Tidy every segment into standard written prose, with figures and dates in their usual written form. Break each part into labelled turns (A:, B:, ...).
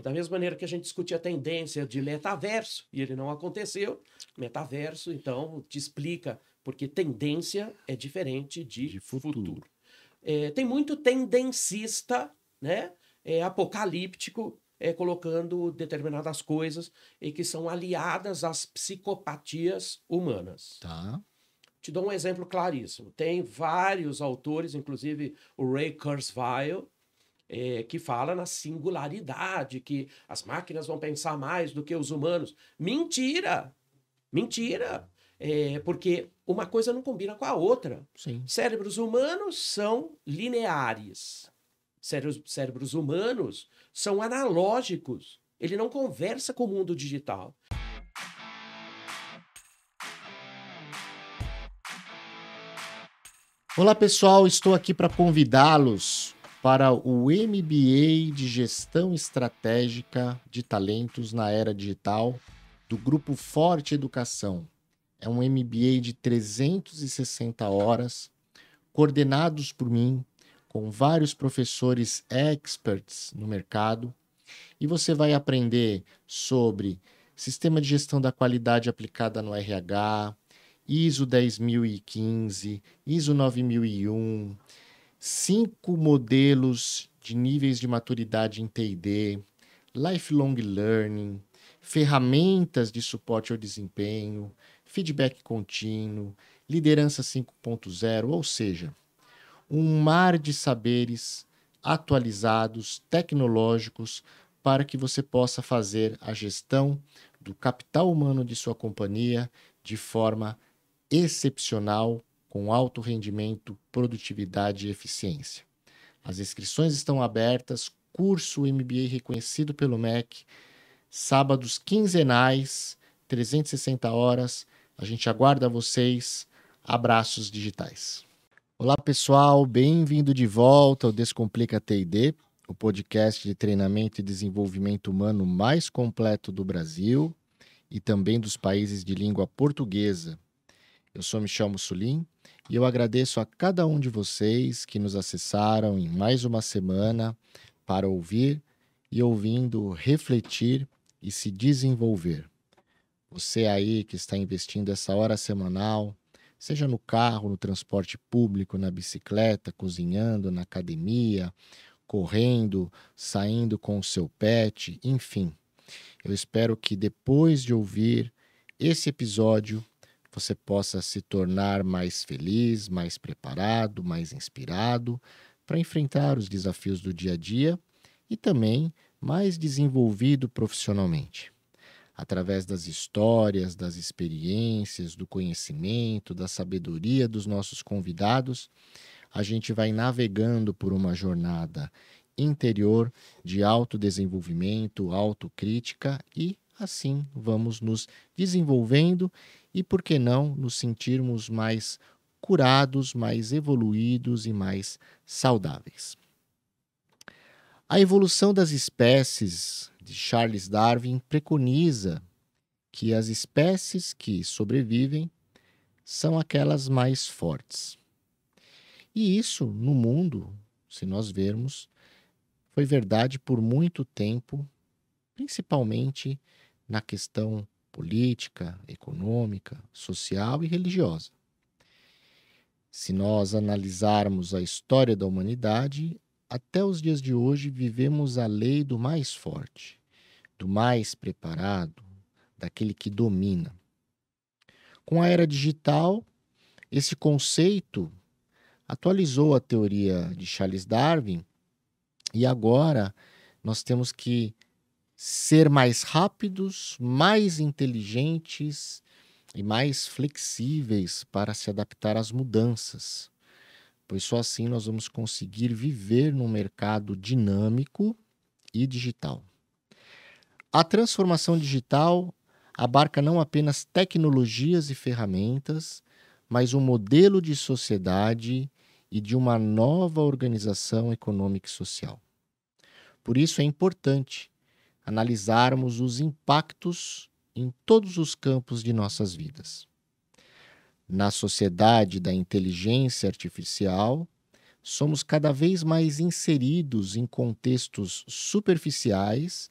A: Da mesma maneira que a gente discutia a tendência de metaverso, e ele não aconteceu, metaverso, então, te explica, porque tendência é diferente de futuro. Tem muito tendencista, né? Apocalíptico, colocando determinadas coisas que são aliadas às psicopatias humanas.
B: Tá.
A: Te dou um exemplo claríssimo. Tem vários autores, inclusive o Ray Kurzweil, que fala na singularidade, que as máquinas vão pensar mais do que os humanos. Mentira! Mentira! Porque uma coisa não combina com a outra.
B: Sim.
A: Cérebros humanos são lineares. Cérebros humanos são analógicos. Ele não conversa com o mundo digital.
B: Olá, pessoal. Estou aqui para convidá-los para o MBA de Gestão Estratégica de Talentos na Era Digital do Grupo Forte Educação. É um MBA de 360 horas, coordenados por mim, com vários professores experts no mercado. E você vai aprender sobre sistema de gestão da qualidade aplicada no RH, ISO 10015, ISO 9001, 5 modelos de níveis de maturidade em T&D, lifelong learning, ferramentas de suporte ao desempenho, feedback contínuo, liderança 5.0, ou seja, um mar de saberes atualizados, tecnológicos, para que você possa fazer a gestão do capital humano de sua companhia de forma excepcional, com alto rendimento, produtividade e eficiência. As inscrições estão abertas, curso MBA reconhecido pelo MEC, sábados quinzenais, 360 horas. A gente aguarda vocês. Abraços digitais. Olá, pessoal. Bem-vindo de volta ao Descomplica T&D, o podcast de treinamento e desenvolvimento humano mais completo do Brasil e também dos países de língua portuguesa. Eu sou Michel Mussolin e eu agradeço a cada um de vocês que nos acessaram em mais uma semana para ouvir e, ouvindo, refletir e se desenvolver. Você aí que está investindo essa hora semanal, seja no carro, no transporte público, na bicicleta, cozinhando, na academia, correndo, saindo com o seu pet, enfim. Eu espero que depois de ouvir esse episódio, você possa se tornar mais feliz, mais preparado, mais inspirado para enfrentar os desafios do dia a dia e também mais desenvolvido profissionalmente. Através das histórias, das experiências, do conhecimento, da sabedoria dos nossos convidados, a gente vai navegando por uma jornada interior de autodesenvolvimento, autocrítica e assim vamos nos desenvolvendo e, por que não, nos sentirmos mais curados, mais evoluídos e mais saudáveis. A evolução das espécies de Charles Darwin preconiza que as espécies que sobrevivem são aquelas mais fortes. E isso, no mundo, se nós vermos, foi verdade por muito tempo, principalmente na questão política, econômica, social e religiosa. Se nós analisarmos a história da humanidade, até os dias de hoje vivemos a lei do mais forte, do mais preparado, daquele que domina. Com a era digital, esse conceito atualizou a teoria de Charles Darwin e agora nós temos que ser mais rápidos, mais inteligentes e mais flexíveis para se adaptar às mudanças, pois só assim nós vamos conseguir viver num mercado dinâmico e digital. A transformação digital abarca não apenas tecnologias e ferramentas, mas um modelo de sociedade e de uma nova organização econômica e social. Por isso é importante analisarmos os impactos em todos os campos de nossas vidas. Na sociedade da inteligência artificial, somos cada vez mais inseridos em contextos superficiais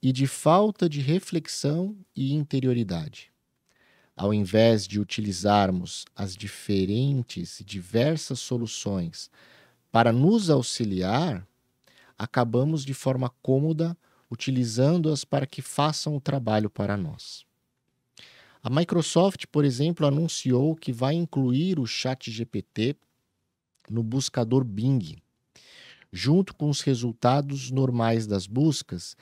B: e de falta de reflexão e interioridade. Ao invés de utilizarmos as diferentes e diversas soluções para nos auxiliar, acabamos de forma cômoda utilizando-as para que façam o trabalho para nós. A Microsoft, por exemplo, anunciou que vai incluir o ChatGPT no buscador Bing. Junto com os resultados normais das buscas,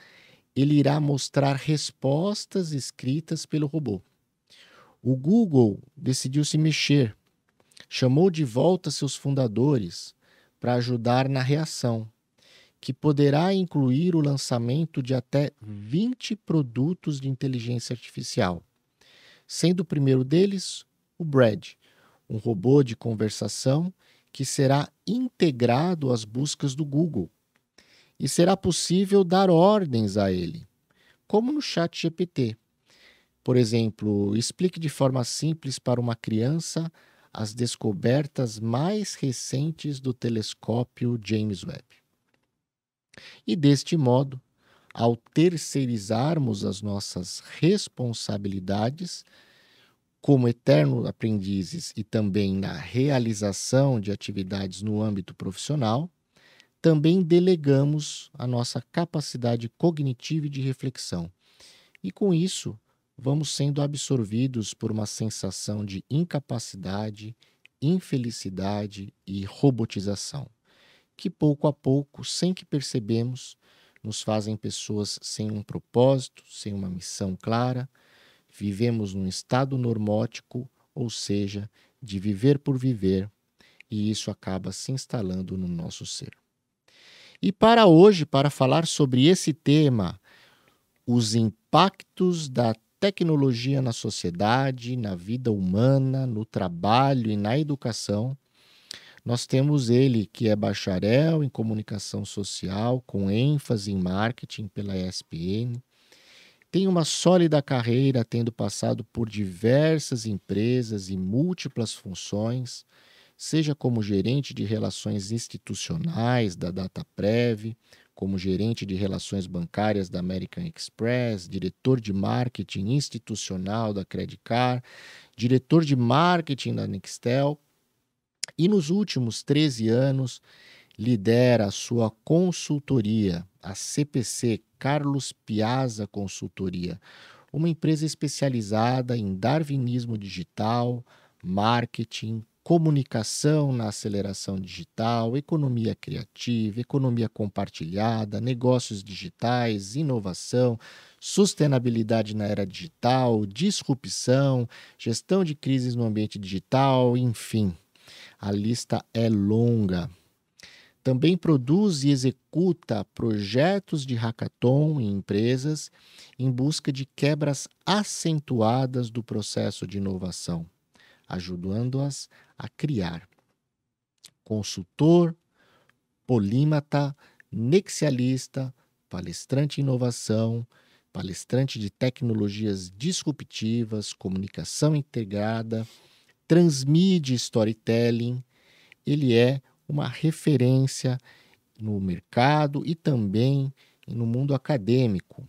B: ele irá mostrar respostas escritas pelo robô. O Google decidiu se mexer, chamou de volta seus fundadores para ajudar na reação, que poderá incluir o lançamento de até 20 produtos de inteligência artificial, sendo o primeiro deles o Brad, um robô de conversação que será integrado às buscas do Google e será possível dar ordens a ele, como no ChatGPT. Por exemplo, explique de forma simples para uma criança as descobertas mais recentes do telescópio James Webb. E deste modo, ao terceirizarmos as nossas responsabilidades como eternos aprendizes e também na realização de atividades no âmbito profissional, também delegamos a nossa capacidade cognitiva e de reflexão. E com isso, vamos sendo absorvidos por uma sensação de incapacidade, infelicidade e robotização, que pouco a pouco, sem que percebemos, nos fazem pessoas sem um propósito, sem uma missão clara. Vivemos num estado normótico, ou seja, de viver por viver, e isso acaba se instalando no nosso ser. E para hoje, para falar sobre esse tema, os impactos da tecnologia na sociedade, na vida humana, no trabalho e na educação, nós temos ele, que é bacharel em comunicação social, com ênfase em marketing pela ESPM, tem uma sólida carreira, tendo passado por diversas empresas e múltiplas funções, seja como gerente de relações institucionais da Dataprev, como gerente de relações bancárias da American Express, diretor de marketing institucional da Credicard, diretor de marketing da Nextel, e nos últimos 13 anos lidera a sua consultoria, a CPC, Carlos Piazza Consultoria, uma empresa especializada em darwinismo digital, marketing, comunicação na aceleração digital, economia criativa, economia compartilhada, negócios digitais, inovação, sustentabilidade na era digital, disrupção, gestão de crises no ambiente digital, enfim, a lista é longa. Também produz e executa projetos de hackathon em empresas em busca de quebras acentuadas do processo de inovação, ajudando-as a criar. Consultor, polímata, nexialista, palestrante em inovação, palestrante de tecnologias disruptivas, comunicação integrada, transmídia storytelling, ele é uma referência no mercado e também no mundo acadêmico.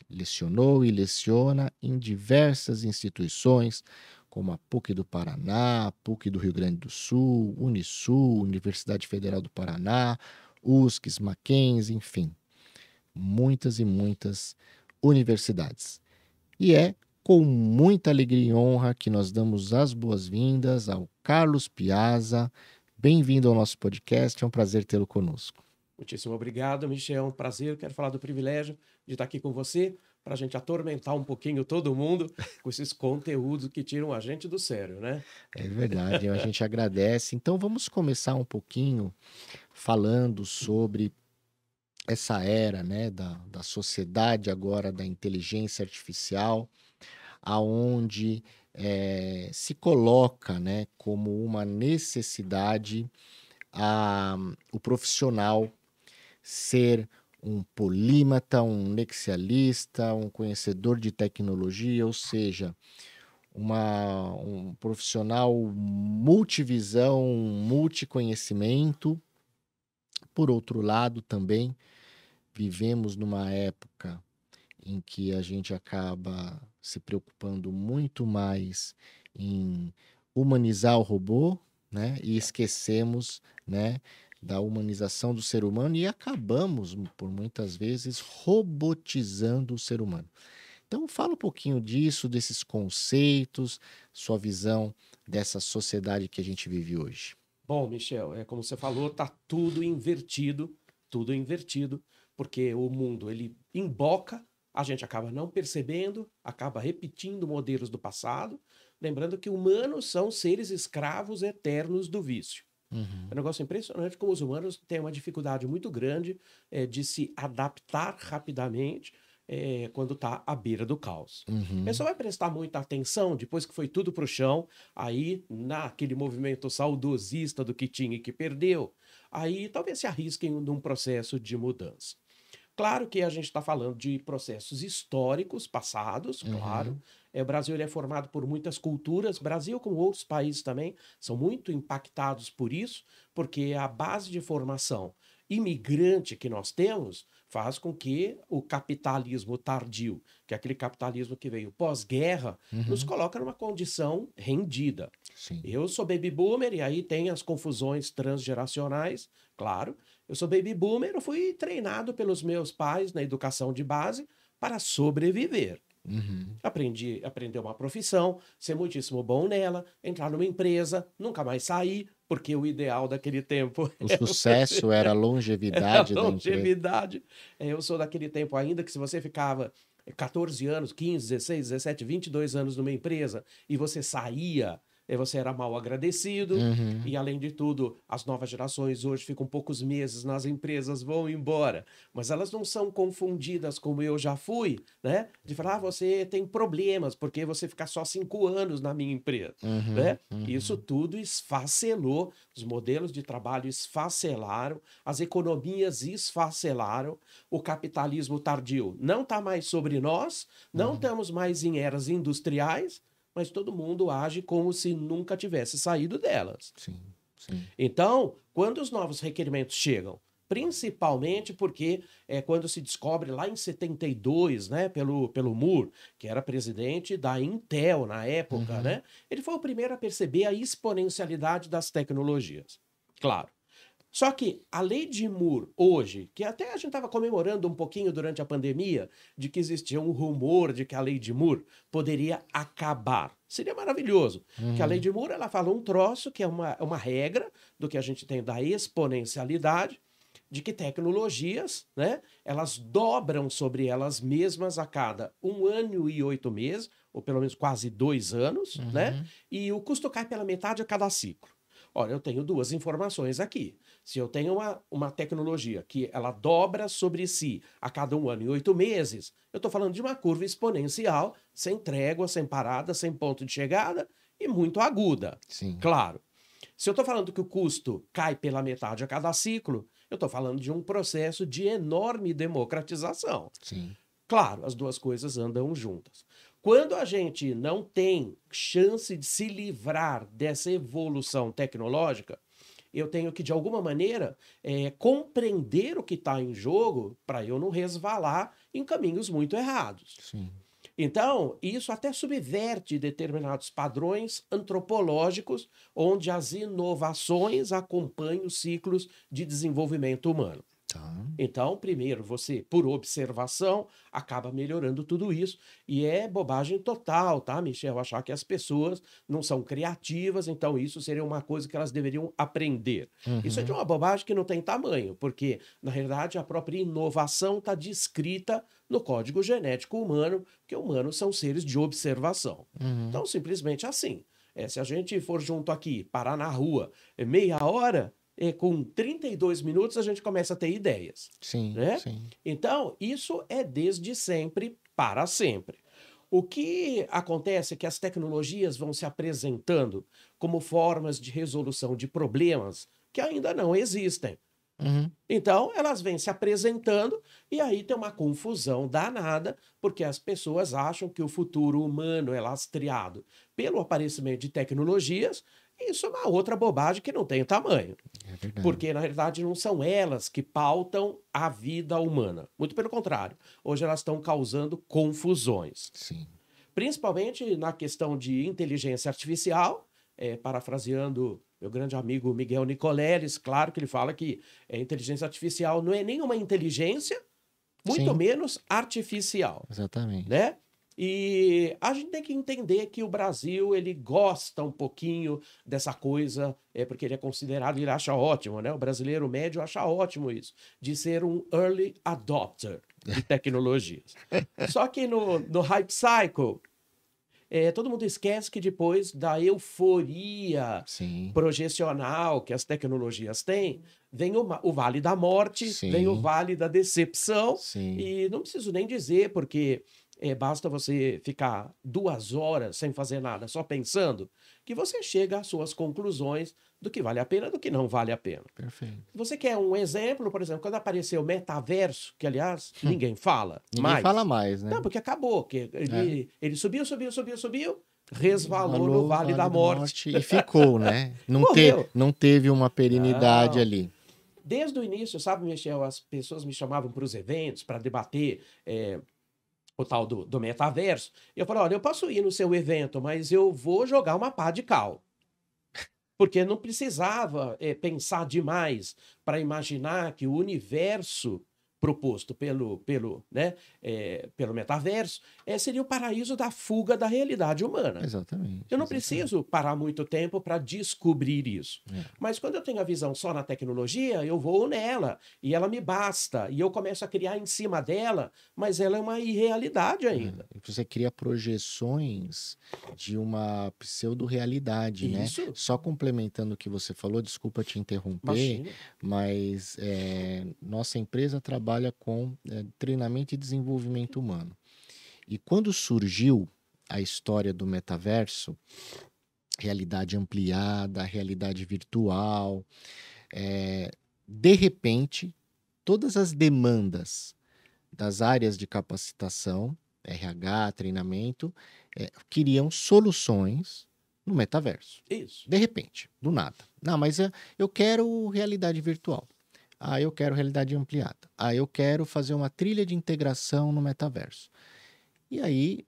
B: Lecionou e leciona em diversas instituições, como a PUC do Paraná, PUC do Rio Grande do Sul, Unisul, Universidade Federal do Paraná, USCS, Mackenzie, enfim, muitas e muitas universidades. E é com muita alegria e honra que nós damos as boas-vindas ao Carlos Piazza. Bem-vindo ao nosso podcast, é um prazer tê-lo conosco.
A: Muitíssimo obrigado, Michel, é um prazer, quero falar do privilégio de estar aqui com você, para a gente atormentar um pouquinho todo mundo com esses conteúdos que tiram a gente do sério, né?
B: É verdade, a gente agradece. Então vamos começar um pouquinho falando sobre essa era, né, da sociedade agora da inteligência artificial, aonde se coloca, né, como uma necessidade o profissional ser um polímata, um nexialista, um conhecedor de tecnologia, ou seja, um profissional multivisão, multiconhecimento. Por outro lado, também vivemos numa época em que a gente acaba se preocupando muito mais em humanizar o robô, né? E esquecemos, né, da humanização do ser humano e acabamos, por muitas vezes, robotizando o ser humano. Então, fala um pouquinho disso, desses conceitos, sua visão dessa sociedade que a gente vive hoje.
A: Bom, Michel, como você falou, tá tudo invertido, porque o mundo ele emboca, a gente acaba não percebendo, acaba repetindo modelos do passado, lembrando que humanos são seres escravos eternos do vício.
B: Uhum,
A: É um negócio impressionante como os humanos têm uma dificuldade muito grande de se adaptar rapidamente quando está à beira do caos.
B: uhum,
A: Você vai prestar muita atenção depois que foi tudo para o chão, aí naquele movimento saudosista do que tinha e que perdeu, aí talvez se arrisquem num processo de mudança. Claro que a gente está falando de processos históricos passados, claro.
B: uhum,
A: O Brasil ele é formado por muitas culturas. Brasil, como outros países também, são muito impactados por isso, porque a base de formação imigrante que nós temos faz com que o capitalismo tardio, que é aquele capitalismo que veio pós-guerra, nos
B: uhum.
A: coloca numa condição rendida.
B: Sim.
A: Eu sou baby boomer e aí tem as confusões transgeracionais, claro. Eu sou baby boomer, eu fui treinado pelos meus pais na educação de base para sobreviver.
B: Uhum.
A: Aprender uma profissão, ser muitíssimo bom nela, entrar numa empresa, nunca mais sair, porque o ideal daquele tempo
B: O
A: era
B: sucesso era a
A: era a
B: longevidade da empresa.
A: longevidade. Eu sou daquele tempo ainda que se você ficava 14 anos, 15, 16, 17, 22 anos numa empresa e você saía, você era mal agradecido.
B: Uhum.
A: E, além de tudo, as novas gerações hoje ficam poucos meses nas empresas, vão embora. Mas elas não são confundidas como eu já fui, né? De falar, você tem problemas porque você fica só 5 anos na minha empresa,
B: Uhum.
A: né? Isso
B: Uhum.
A: tudo esfacelou, os modelos de trabalho esfacelaram, as economias esfacelaram, o capitalismo tardio não está mais sobre nós, não
B: Uhum.
A: estamos mais em eras industriais, mas todo mundo age como se nunca tivesse saído delas.
B: Sim, sim.
A: Então, quando os novos requerimentos chegam, principalmente porque quando se descobre lá em 72, né, pelo Moore, que era presidente da Intel na época,
B: Uhum.
A: né, ele foi o primeiro a perceber a exponencialidade das tecnologias. Claro. Só que a lei de Moore hoje, que até a gente estava comemorando um pouquinho durante a pandemia, de que existia um rumor de que a lei de Moore poderia acabar. Seria maravilhoso. Que a lei
B: Uhum.
A: de Moore ela fala um troço que é uma regra do que a gente tem da exponencialidade, de que tecnologias, né, elas dobram sobre elas mesmas a cada 1 ano e 8 meses, ou pelo menos quase 2 anos, né?
B: Uhum.
A: E o custo cai pela metade a cada ciclo. Olha, eu tenho duas informações aqui. Se eu tenho uma tecnologia que ela dobra sobre si a cada 1 ano e 8 meses, eu estou falando de uma curva exponencial, sem trégua, sem parada, sem ponto de chegada e muito aguda.
B: Sim,
A: Claro. Se eu estou falando que o custo cai pela metade a cada ciclo, eu estou falando de um processo de enorme democratização.
B: sim.
A: Claro, as duas coisas andam juntas. Quando a gente não tem chance de se livrar dessa evolução tecnológica, eu tenho que, de alguma maneira, compreender o que está em jogo para eu não resvalar em caminhos muito errados.
B: Sim.
A: Então, isso até subverte determinados padrões antropológicos, onde as inovações acompanham os ciclos de desenvolvimento humano.
B: Tá.
A: Então, primeiro, você, por observação, acaba melhorando tudo isso. E é bobagem total, tá, Michel? Achar que as pessoas não são criativas, então isso seria uma coisa que elas deveriam aprender. Isso é de
B: Uhum.
A: uma bobagem que não tem tamanho, porque, na realidade, a própria inovação está descrita no código genético humano, porque humanos são seres de observação.
B: Uhum.
A: Então, simplesmente assim. Se a gente for junto aqui, parar na rua, meia hora, com 32 minutos a gente começa a ter ideias,
B: Sim,
A: né?
B: sim.
A: Então, isso é desde sempre para sempre. O que acontece é que as tecnologias vão se apresentando como formas de resolução de problemas que ainda não existem.
B: Uhum.
A: Então, elas vêm se apresentando e aí tem uma confusão danada, porque as pessoas acham que o futuro humano é lastreado pelo aparecimento de tecnologias Isso é uma outra bobagem que não tem tamanho.
B: É verdade.
A: Porque, na realidade, não são elas que pautam a vida humana. Muito pelo contrário. Hoje elas estão causando confusões.
B: Sim.
A: Principalmente na questão de inteligência artificial, parafraseando meu grande amigo Miguel Nicoleles, claro que ele fala que a inteligência artificial não é nenhuma inteligência, muito
B: Sim.
A: menos artificial,
B: Exatamente.
A: né? E a gente tem que entender que o Brasil, ele gosta um pouquinho dessa coisa, porque ele é considerado, ele acha ótimo, né? O brasileiro médio acha ótimo isso, de ser um early adopter de tecnologias. Só que no Hype Cycle, todo mundo esquece que depois da euforia
B: Sim.
A: projecional que as tecnologias têm, vem o vale da morte,
B: Sim.
A: vem o vale da decepção,
B: Sim.
A: e não preciso nem dizer, porque basta você ficar 2 horas sem fazer nada, só pensando, que você chega às suas conclusões do que vale a pena e do que não vale a pena.
B: Perfeito.
A: Você quer um exemplo, por exemplo, quando apareceu o metaverso, que aliás ninguém fala
B: Ninguém fala mais, né?
A: Não, porque acabou, que ele subiu, resvalou no Vale da Morte.
B: E ficou, né? Não teve uma perenidade ali.
A: Desde o início, sabe, Michel, as pessoas me chamavam para os eventos para debater o tal do metaverso. E eu falei, olha, eu posso ir no seu evento, mas eu vou jogar uma pá de cal. Porque não precisava pensar demais para imaginar que o universo proposto pelo metaverso seria o paraíso da fuga da realidade humana.
B: Exatamente.
A: Eu não preciso parar muito tempo para descobrir isso. Mas quando eu tenho a visão só na tecnologia, eu vou nela e ela me basta. E eu começo a criar em cima dela, mas ela é uma irrealidade ainda.
B: Você cria projeções de uma pseudo-realidade, né? Só complementando o que você falou, desculpa te interromper, mas nossa empresa trabalha com treinamento e desenvolvimento humano. E quando surgiu a história do metaverso, realidade ampliada, realidade virtual, de repente, todas as demandas das áreas de capacitação, RH, treinamento, queriam soluções no metaverso.
A: Isso.
B: De repente, do nada. Não, mas eu quero realidade virtual. Eu quero realidade ampliada. Eu quero fazer uma trilha de integração no metaverso. E aí,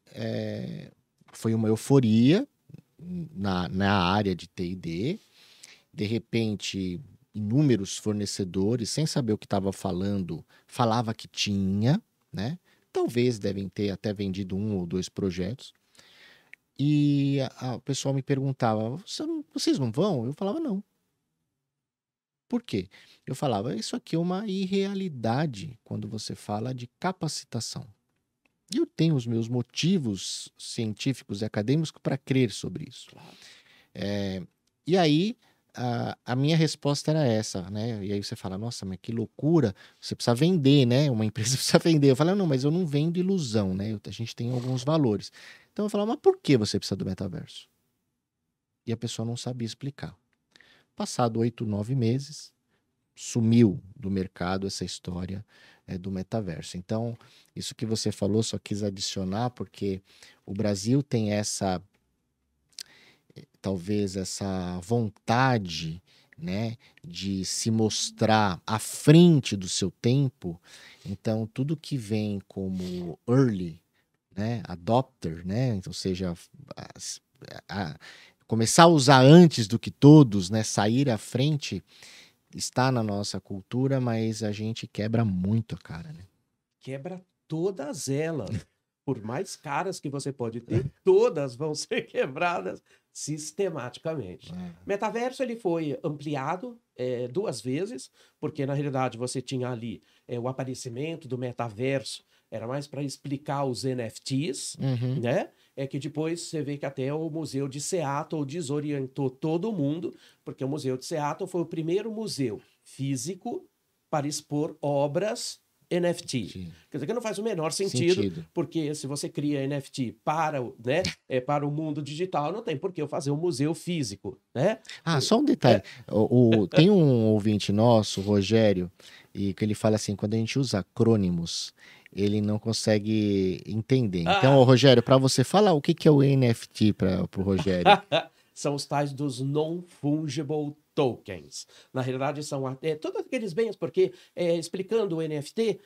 B: foi uma euforia na área de T&D. De repente, inúmeros fornecedores, sem saber o que estava falando, falava que tinha, né? Talvez devem ter até vendido 1 ou 2 projetos. E o pessoal me perguntava, vocês não vão? Eu falava, não. Por quê? Eu falava, isso aqui é uma irrealidade quando você fala de capacitação. E eu tenho os meus motivos científicos e acadêmicos para crer sobre isso.
A: Claro.
B: E aí, a minha resposta era essa, né? E aí você fala, nossa, mas que loucura, você precisa vender, né? Uma empresa precisa vender. Eu falei, não, mas eu não vendo ilusão, né? A gente tem alguns valores. Então eu falava, mas por que você precisa do metaverso? E a pessoa não sabia explicar. Passado 8, 9 meses, sumiu do mercado essa história do metaverso. Então, isso que você falou, só quis adicionar, porque o Brasil tem talvez essa vontade, né, de se mostrar à frente do seu tempo. Então, tudo que vem como early, né, adopter, né, ou seja, começar a usar antes do que todos, né, sair à frente, está na nossa cultura, mas a gente quebra muito a cara, né?
A: Quebra todas elas. Por mais caras que você pode ter, todas vão ser quebradas sistematicamente. Metaverso ele foi ampliado 2 vezes, porque na realidade você tinha ali o aparecimento do metaverso, era mais para explicar os NFTs, né? Que depois você vê que até o Museu de Seattle desorientou todo mundo, porque o Museu de Seattle foi o primeiro museu físico para expor obras NFT.
B: Sim.
A: Quer dizer que não faz o menor sentido, porque se você cria NFT para o mundo digital, não tem por que eu fazer um museu físico, né?
B: Só um detalhe. Tem um ouvinte nosso, o Rogério, e que ele fala assim, quando a gente usa acrônimos, ele não consegue entender. Então, Rogério, para você falar o que é o NFT para o Rogério?
A: são os tais dos non-fungible tokens. Na realidade, são todos aqueles bens, porque, explicando o NFT,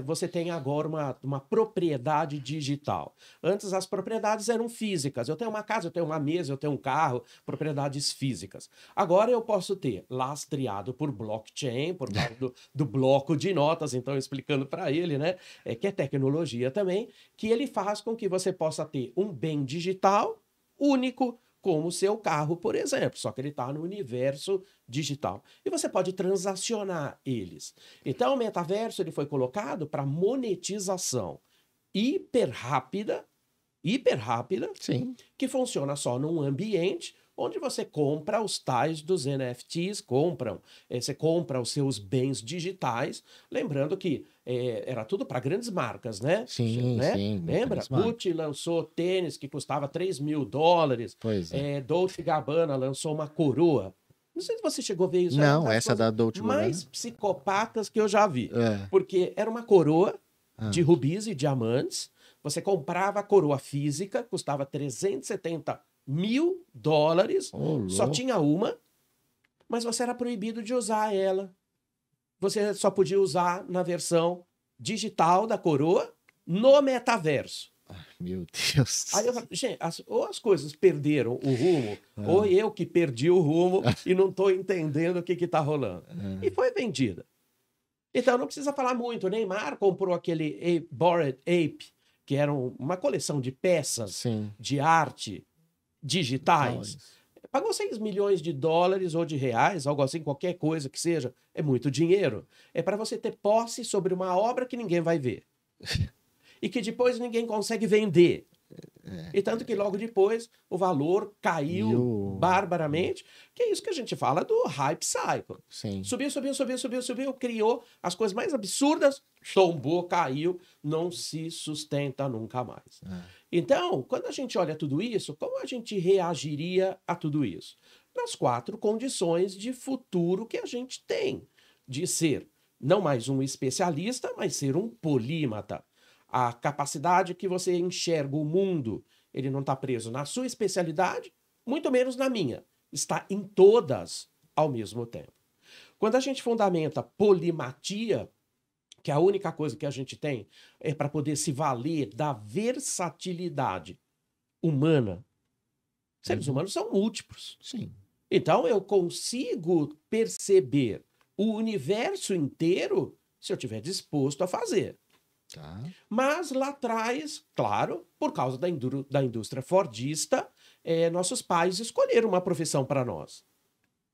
A: você tem agora uma propriedade digital. Antes, as propriedades eram físicas. Eu tenho uma casa, eu tenho uma mesa, eu tenho um carro, propriedades físicas. Agora, eu posso ter lastreado por blockchain, por causa do bloco de notas, então, explicando para ele, né, que é tecnologia também, que ele faz com que você possa ter um bem digital único, como o seu carro, por exemplo, só que ele está no universo digital. E você pode transacionar eles. Então, o metaverso ele foi colocado para monetização hiper rápida,
B: Sim.
A: que funciona só num ambiente onde você compra os tais dos NFTs, você compra os seus bens digitais, lembrando que era tudo para grandes marcas, né?
B: Sim,
A: né?
B: sim.
A: Lembra? Gucci lançou tênis que custava $3.000.
B: Pois é.
A: Dolce & Gabbana lançou uma coroa. Não sei se você chegou a ver isso.
B: Não, essa da Dolce & Gabbana.
A: Mais psicopatas que eu já vi.
B: É.
A: Porque era uma coroa de rubis e diamantes. Você comprava a coroa física, custava $370 mil, só tinha uma, mas você era proibido de usar ela. Você só podia usar na versão digital da coroa no metaverso.
B: Ai, meu Deus.
A: Aí eu falei, gente, ou as coisas perderam o rumo, ou eu que perdi o rumo e não estou entendendo o que está rolando. E foi vendida. Então não precisa falar muito. O Neymar comprou aquele Bored Ape, que era uma coleção de peças de arte digitais. Pagou $6 milhões ou de reais, algo assim, qualquer coisa que seja. É muito dinheiro. É para você ter posse sobre uma obra que ninguém vai ver. E que depois ninguém consegue vender. E tanto que logo depois o valor caiu barbaramente, que é isso que a gente fala do hype cycle.
B: Sim.
A: Subiu, criou as coisas mais absurdas, tombou, caiu, não se sustenta nunca mais. Então, quando a gente olha tudo isso, como a gente reagiria a tudo isso? Nas 4 condições de futuro que a gente tem, de ser não mais um especialista, mas ser um polímata. A capacidade que você enxerga o mundo, ele não está preso na sua especialidade, muito menos na minha. Está em todas ao mesmo tempo. Quando a gente fundamenta polimatia, que a única coisa que a gente tem é para poder se valer da versatilidade humana. Seres humanos são múltiplos.
B: Sim.
A: Então eu consigo perceber o universo inteiro se eu estiver disposto a fazer.
B: Tá.
A: Mas lá atrás, claro, por causa da indústria fordista, nossos pais escolheram uma profissão para nós.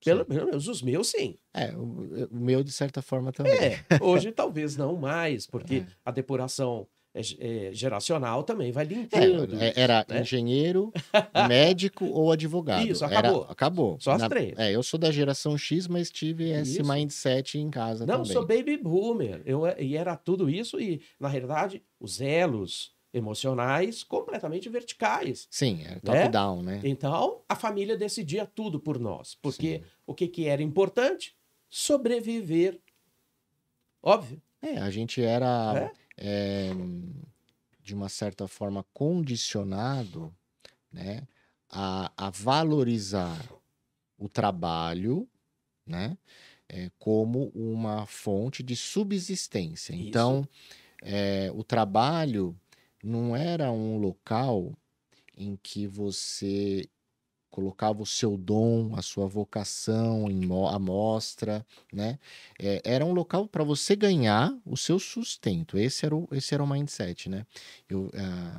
A: Pelo menos os meus, sim.
B: O meu, de certa forma, também.
A: Hoje talvez não mais, porque a depuração geracional também vai limpando.
B: Era engenheiro, médico ou advogado.
A: Isso, acabou.
B: Acabou.
A: Só as 3.
B: Eu sou da geração X, mas tive esse mindset em casa também.
A: Não, sou baby boomer. E era tudo isso e, na realidade, os elos emocionais completamente verticais.
B: Sim, top-down, né?
A: Então, a família decidia tudo por nós. Porque o que era importante? Sobreviver. Óbvio.
B: A gente era, de uma certa forma, condicionado, né, a valorizar o trabalho, né, como uma fonte de subsistência.
A: Isso.
B: Então, o trabalho não era um local em que você colocava o seu dom, a sua vocação à mostra, né? Era um local para você ganhar o seu sustento. Esse era o mindset, né?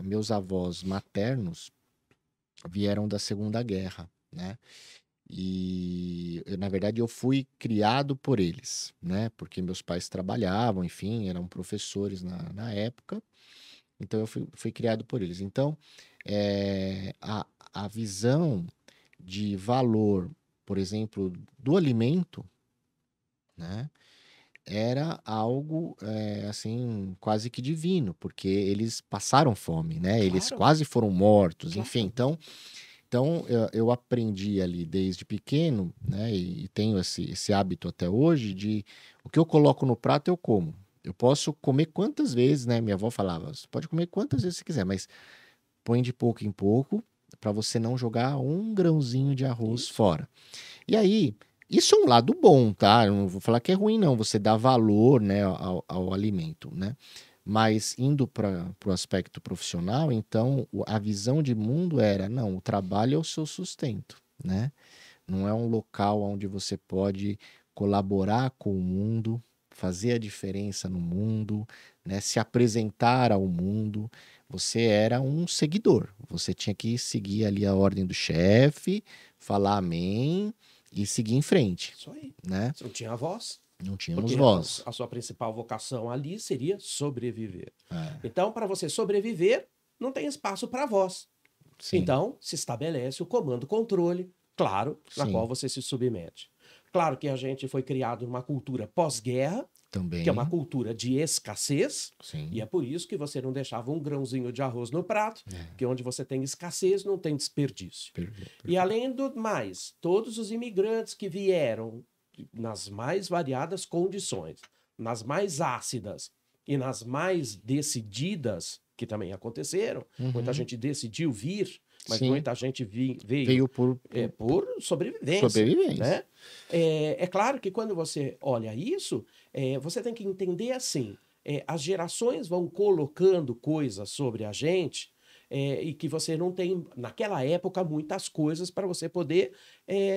B: Meus avós maternos vieram da Segunda Guerra, né? E, na verdade, eu fui criado por eles, né? Porque meus pais trabalhavam, enfim, eram professores na época. Então, eu fui criado por eles. Então, a visão de valor, por exemplo, do alimento, né, era algo, assim, quase que divino, porque eles passaram fome, né?
A: Claro.
B: Eles quase foram mortos,
A: Claro.
B: enfim. Então eu aprendi ali desde pequeno, né, e tenho esse hábito até hoje de o que eu coloco no prato eu como. Eu posso comer quantas vezes, né? Minha avó falava, você pode comer quantas vezes você quiser, mas põe de pouco em pouco para você não jogar um grãozinho de arroz fora. E aí, isso é um lado bom, tá? Eu não vou falar que é ruim, não. Você dá valor, né, ao alimento, né? Mas indo para o aspecto profissional, então a visão de mundo era, não, o trabalho é o seu sustento, né? Não é um local onde você pode colaborar com o mundo, fazer a diferença no mundo, né? Se apresentar ao mundo. Você era um seguidor. Você tinha que seguir ali a ordem do chefe, falar amém e seguir em frente,
A: Isso aí.
B: né?
A: Você não tinha voz.
B: Não tínhamos
A: Porque
B: voz.
A: a sua principal vocação ali seria sobreviver.
B: É,
A: Então, para você sobreviver, não tem espaço para voz.
B: sim,
A: Então, se estabelece o comando-controle, claro, na
B: sim,
A: qual você se submete. Claro que a gente foi criado numa cultura pós-guerra,
B: também.
A: que é uma cultura de escassez,
B: Sim,
A: e é por isso que você não deixava um grãozinho de arroz no prato, porque onde você tem escassez não tem desperdício. E além do mais, todos os imigrantes que vieram nas mais variadas condições, nas mais ácidas e nas mais decididas, que também aconteceram, muita gente decidiu vir, mas
B: Sim.
A: muita gente veio
B: Veio por
A: por sobrevivência.
B: sobrevivência.
A: Né? É claro que quando você olha isso, você tem que entender assim: as gerações vão colocando coisas sobre a gente e que você não tem, naquela época, muitas coisas para você poder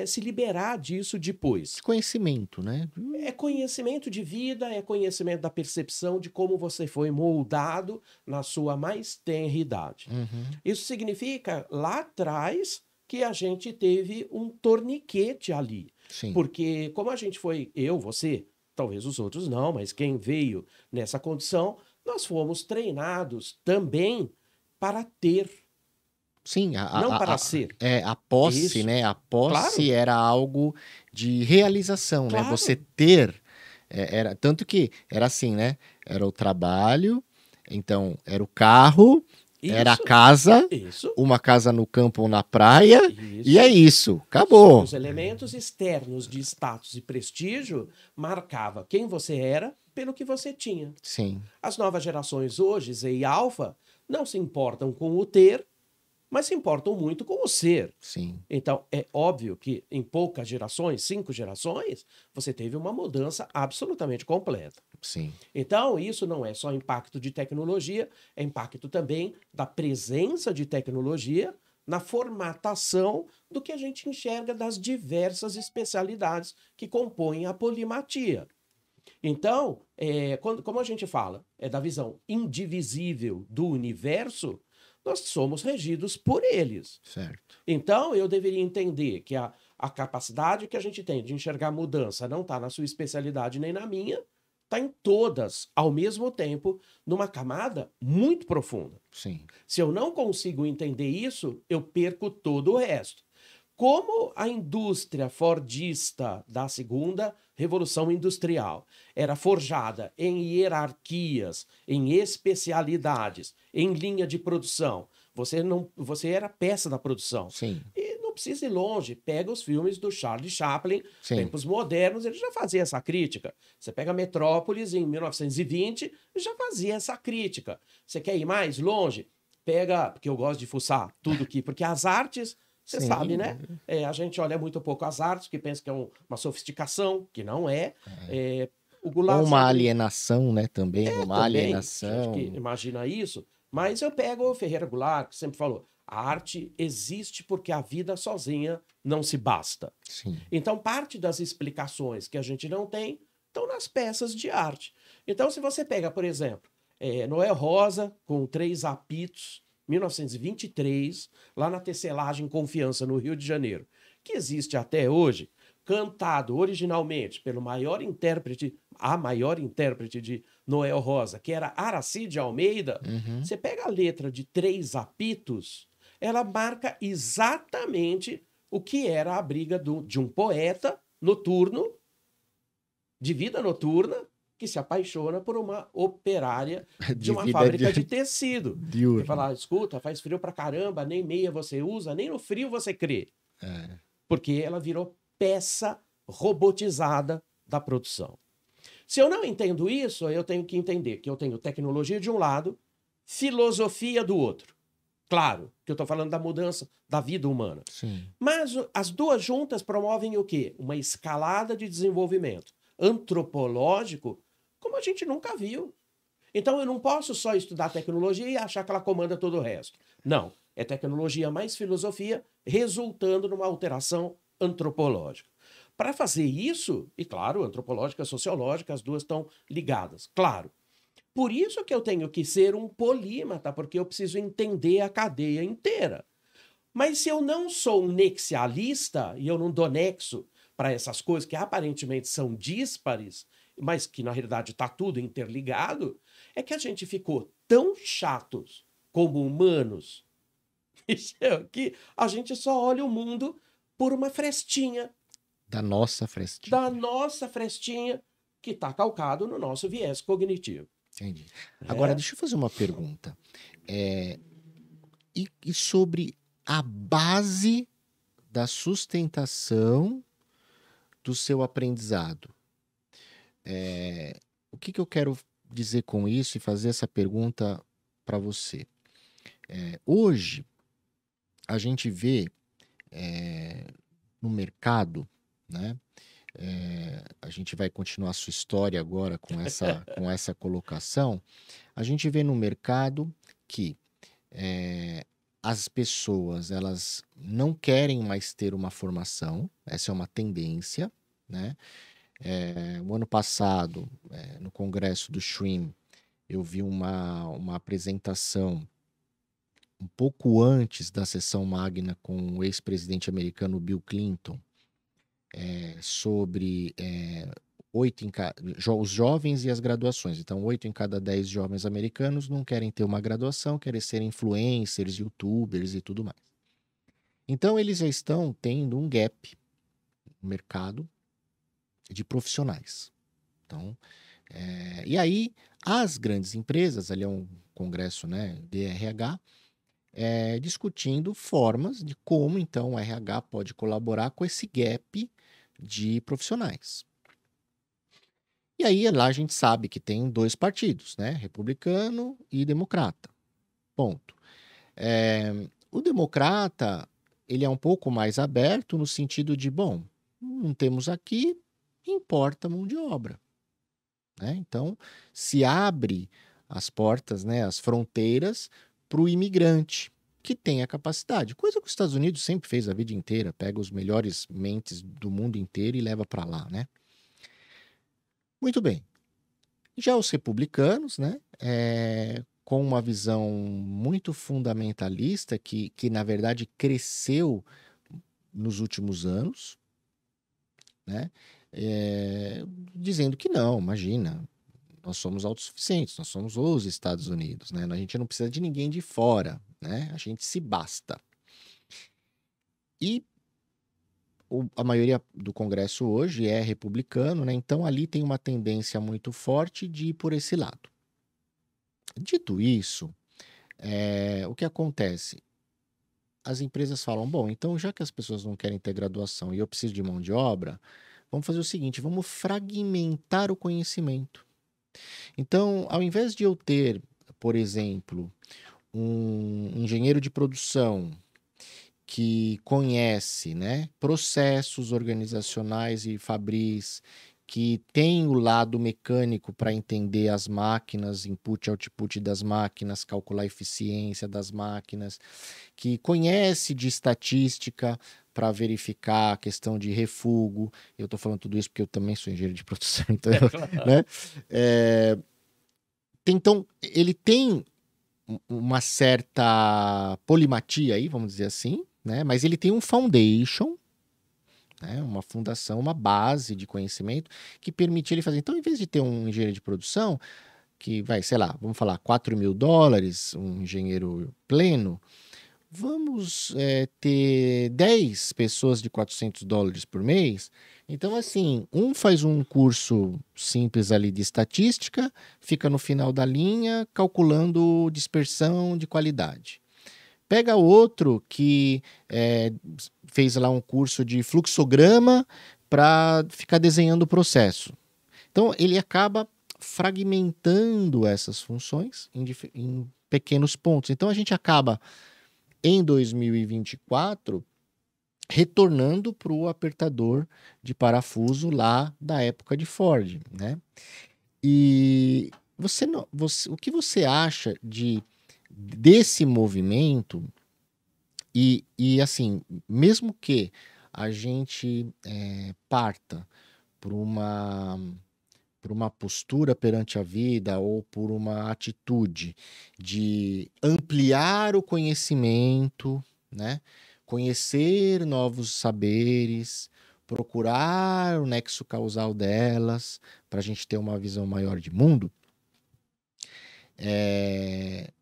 A: se liberar disso depois.
B: Conhecimento, né?
A: É conhecimento de vida, é conhecimento da percepção de como você foi moldado na sua mais tenra idade. Isso significa, lá atrás, que a gente teve um torniquete ali.
B: Sim.
A: Porque como a gente foi, eu, você, talvez os outros não, mas quem veio nessa condição, nós fomos treinados também para ter,
B: Sim,
A: não para ser.
B: a posse,
A: Isso.
B: né? A posse
A: Claro.
B: era algo de realização, né?
A: Claro.
B: Você ter, era tanto que era assim, né? Era o trabalho, então era o carro, era a
A: Isso.
B: casa,
A: Isso.
B: uma casa no campo ou na praia,
A: Isso.
B: e é isso, acabou.
A: Os elementos externos de status e prestígio marcava quem você era pelo que você tinha.
B: Sim,
A: As novas gerações hoje, Z e Alpha, não se importam com o ter, mas se importam muito com o ser.
B: sim,
A: Então, é óbvio que em poucas gerações, 5 gerações, você teve uma mudança absolutamente completa.
B: sim,
A: Então, isso não é só impacto de tecnologia, é impacto também da presença de tecnologia na formatação do que a gente enxerga das diversas especialidades que compõem a polimatia. Então, como a gente fala, é da visão indivisível do universo, nós somos regidos por eles.
B: certo.
A: Então, eu deveria entender que a capacidade que a gente tem de enxergar mudança não está na sua especialidade nem na minha, está em todas, ao mesmo tempo, numa camada muito profunda.
B: Sim,
A: Se eu não consigo entender isso, eu perco todo o resto. Como a indústria fordista da segunda revolução industrial era forjada em hierarquias, em especialidades, em linha de produção, você era peça da produção.
B: sim,
A: E não precisa ir longe, pega os filmes do Charlie Chaplin,
B: sim,
A: tempos modernos, ele já fazia essa crítica. Você pega Metrópolis em 1920, já fazia essa crítica. Você quer ir mais longe? Pega, porque eu gosto de fuçar tudo aqui, porque as artes, você
B: Sim.
A: sabe, né? A gente olha muito pouco as artes, que pensa que é uma sofisticação, que não é. O Goulart
B: Ou uma
A: sempre-
B: alienação, né? Também, uma
A: também,
B: alienação.
A: gente que imagina isso. Mas eu pego o Ferreira Goulart, que sempre falou, a arte existe porque a vida sozinha não se basta.
B: Sim,
A: Então, parte das explicações que a gente não tem estão nas peças de arte. Então, se você pega, por exemplo, Noel Rosa, com 3 apitos, 1923, lá na tecelagem Confiança, no Rio de Janeiro, que existe até hoje, cantado originalmente pelo a maior intérprete de Noel Rosa, que era Aracide Almeida, você pega a letra de 3 apitos, ela marca exatamente o que era a briga de um poeta noturno, de vida noturna, que se apaixona por uma operária de uma fábrica de tecido.
B: diurno.
A: E fala, escuta, faz frio pra caramba, nem meia você usa, nem no frio você crê. Porque ela virou peça robotizada da produção. Se eu não entendo isso, eu tenho que entender que eu tenho tecnologia de um lado, filosofia do outro. Claro que eu estou falando da mudança da vida humana.
B: Sim.
A: Mas as duas juntas promovem o quê? Uma escalada de desenvolvimento antropológico como a gente nunca viu. Então eu não posso só estudar tecnologia e achar que ela comanda todo o resto. Não. É tecnologia mais filosofia, resultando numa alteração antropológica. Para fazer isso, e claro, antropológica e sociológica, as duas estão ligadas, claro. Por isso que eu tenho que ser um polímata, porque eu preciso entender a cadeia inteira. Mas se eu não sou um nexialista, e eu não dou nexo para essas coisas que aparentemente são díspares, mas que na realidade está tudo interligado, é que a gente ficou tão chatos como humanos, que a gente só olha o mundo por uma frestinha.
B: Da nossa frestinha.
A: Da nossa frestinha, que está calcado no nosso viés cognitivo.
B: Entendi. Agora, deixa eu fazer uma pergunta. E sobre a base da sustentação do seu aprendizado? O que eu quero dizer com isso e fazer essa pergunta para você? Hoje, a gente vê no mercado, né? A gente vai continuar a sua história agora com essa colocação. A gente vê no mercado que as pessoas elas não querem mais ter uma formação, essa é uma tendência, né? O ano passado, no congresso do SHREM, eu vi uma apresentação um pouco antes da sessão magna com o ex-presidente americano Bill Clinton, sobre os jovens e as graduações. Então, 8 em cada 10 jovens americanos não querem ter uma graduação, querem ser influencers, youtubers e tudo mais. Então, eles já estão tendo um gap no mercado de profissionais. Então, e aí, as grandes empresas, ali é um congresso, né, DRH, discutindo formas de como, então, o RH pode colaborar com esse gap de profissionais. E aí, lá a gente sabe que tem 2 partidos, né, republicano e democrata. Ponto. O democrata, ele é um pouco mais aberto no sentido de, bom, não temos aqui, importa mão de obra. Né? Então, se abre as portas, né, as fronteiras para o imigrante que tem a capacidade. Coisa que os Estados Unidos sempre fez a vida inteira. Pega os melhores mentes do mundo inteiro e leva para lá, né? Muito bem. Já os republicanos, né, com uma visão muito fundamentalista que na verdade cresceu nos últimos anos, né, dizendo que não, imagina, nós somos autossuficientes, nós somos os Estados Unidos, né? A gente não precisa de ninguém de fora, né? A gente se basta. E a maioria do Congresso hoje é republicano, né? Então ali tem uma tendência muito forte de ir por esse lado. Dito isso, o que acontece? As empresas falam, bom, então já que as pessoas não querem ter graduação e eu preciso de mão de obra, vamos fazer o seguinte, vamos fragmentar o conhecimento. Então, ao invés de eu ter, por exemplo, um engenheiro de produção que conhece, né, processos organizacionais e fabris, que tem o lado mecânico para entender as máquinas, input e output das máquinas, calcular a eficiência das máquinas, que conhece de estatística para verificar a questão de refúgio. Eu estou falando tudo isso porque eu também sou engenheiro de produção, então, né? Então, ele tem uma certa polimatia aí, vamos dizer assim, né? Mas ele tem um foundation, né? Uma fundação, uma base de conhecimento que permite ele fazer. Então, em vez de ter um engenheiro de produção que vai, sei lá, vamos falar $4.000, um engenheiro pleno, vamos ter 10 pessoas de $400 por mês. Então, assim, um faz um curso simples ali de estatística, fica no final da linha calculando dispersão de qualidade. Pega outro que fez lá um curso de fluxograma para ficar desenhando o processo. Então, ele acaba fragmentando essas funções em pequenos pontos. Então, a gente acaba em 2024, retornando para o apertador de parafuso lá da época de Ford, né? E o que você acha desse movimento? E assim, mesmo que a gente parta por uma postura perante a vida ou por uma atitude de ampliar o conhecimento, né? Conhecer novos saberes, procurar o nexo causal delas, para a gente ter uma visão maior de mundo.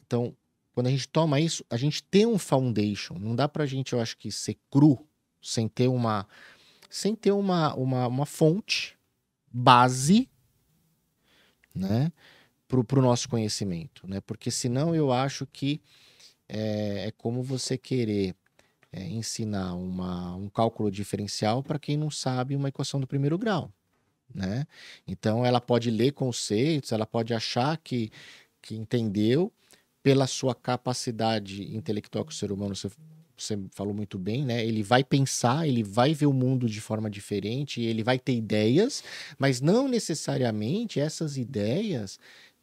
B: Então, quando a gente toma isso, a gente tem um foundation. Não dá para a gente, eu acho que, ser cru sem ter uma fonte, base, né, para o nosso conhecimento, né? Porque senão eu acho que é como você querer ensinar um cálculo diferencial para quem não sabe uma equação do primeiro grau, né? Então ela pode ler conceitos, ela pode achar que entendeu, pela sua capacidade intelectual que o ser humano, você falou muito bem, né? Ele vai pensar, ele vai ver o mundo de forma diferente, ele vai ter ideias, mas não necessariamente essas ideias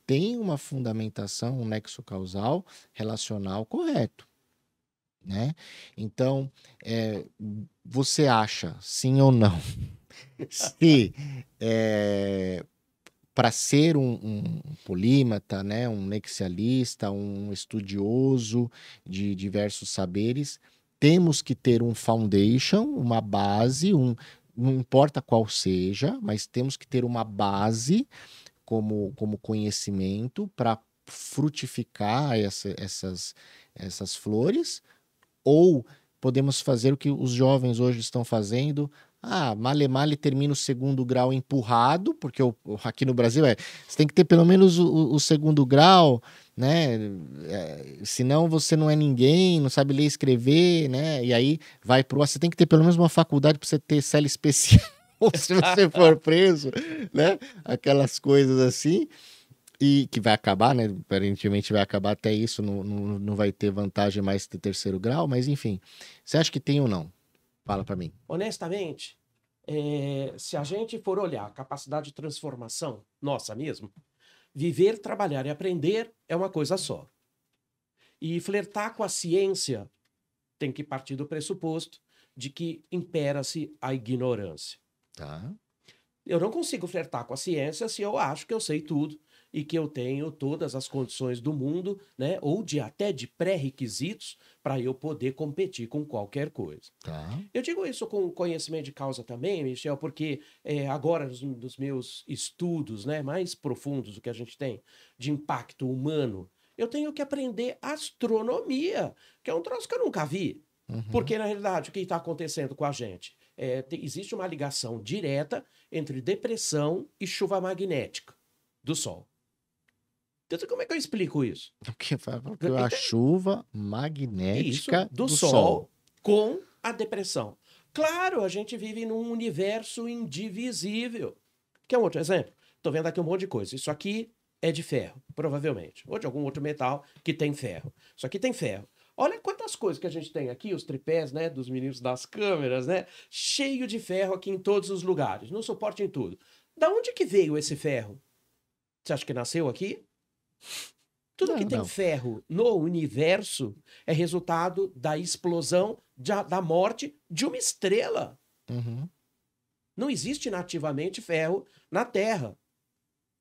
B: têm uma fundamentação, um nexo causal relacional correto, né? Então, você acha, sim ou não, se para ser um polímata, né, um nexialista, um estudioso de diversos saberes, temos que ter um foundation, uma base, não importa qual seja, mas temos que ter uma base como conhecimento para frutificar essas flores, ou podemos fazer o que os jovens hoje estão fazendo. Male termina o segundo grau empurrado, porque aqui no Brasil você tem que ter pelo menos o segundo grau, né? Senão você não é ninguém, não sabe ler e escrever, né? E aí você tem que ter pelo menos uma faculdade para você ter cela especial, se você for preso, né? Aquelas coisas assim. E que vai acabar, né? Aparentemente vai acabar até isso, não vai ter vantagem mais ter terceiro grau, mas enfim. Você acha que tem ou não? Fala para mim.
A: Honestamente, se a gente for olhar a capacidade de transformação nossa mesmo, viver, trabalhar e aprender é uma coisa só. E flertar com a ciência tem que partir do pressuposto de que impera-se a ignorância.
B: Tá.
A: Eu não consigo flertar com a ciência se eu acho que eu sei tudo e que eu tenho todas as condições do mundo, né, ou até de pré-requisitos para eu poder competir com qualquer coisa.
B: Tá.
A: Eu digo isso com conhecimento de causa também, Michel, porque agora, nos meus estudos, né, mais profundos do que a gente tem de impacto humano, eu tenho que aprender astronomia, que é um troço que eu nunca vi.
B: Uhum.
A: Porque, na realidade, o que está acontecendo com a gente? Existe uma ligação direta entre depressão e chuva magnética do Sol. Então, como é que eu explico isso?
B: Porque a chuva magnética
A: do Sol com a depressão. Claro, a gente vive num universo indivisível. Quer um outro exemplo? Estou vendo aqui um monte de coisa. Isso aqui é de ferro, provavelmente. Ou de algum outro metal que tem ferro. Isso aqui tem ferro. Olha quantas coisas que a gente tem aqui, os tripés, né, dos meninos das câmeras, né? Cheio de ferro aqui em todos os lugares, no suporte em tudo. Da onde que veio esse ferro? Você acha que nasceu aqui? Tudo que tem ferro no universo é resultado da explosão, da morte de uma estrela.
B: Uhum.
A: Não existe nativamente ferro na Terra.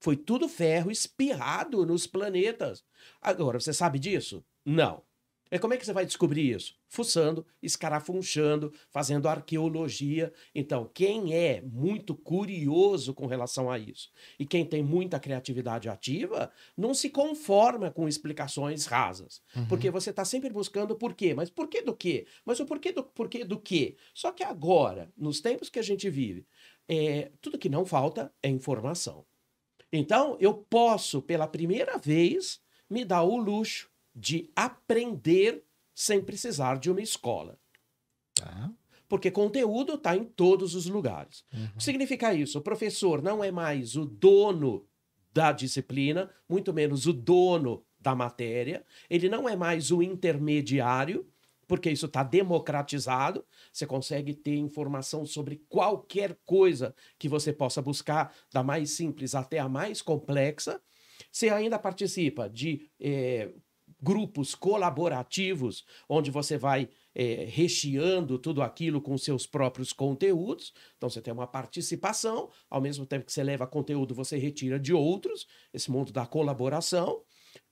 A: Foi tudo ferro espirrado nos planetas. Agora, você sabe disso? Não. E como é que você vai descobrir isso? Fuçando, escarafunchando, fazendo arqueologia. Então, quem é muito curioso com relação a isso e quem tem muita criatividade ativa, não se conforma com explicações rasas.
B: Uhum.
A: Porque você está sempre buscando por quê. Mas por que do quê? Mas o porquê do quê? Só que agora, nos tempos que a gente vive, tudo que não falta é informação. Então, eu posso, pela primeira vez, me dar o luxo de aprender sem precisar de uma escola.
B: Tá.
A: Porque conteúdo está em todos os lugares.
B: Uhum.
A: O que significa isso? O professor não é mais o dono da disciplina, muito menos o dono da matéria. Ele não é mais o intermediário. porque isso está democratizado, você consegue ter informação sobre qualquer coisa que você possa buscar, da mais simples até a mais complexa. Você ainda participa de grupos colaborativos, onde você vai recheando tudo aquilo com seus próprios conteúdos. Então você tem uma participação, ao mesmo tempo que você leva conteúdo, você retira de outros, esse mundo da colaboração.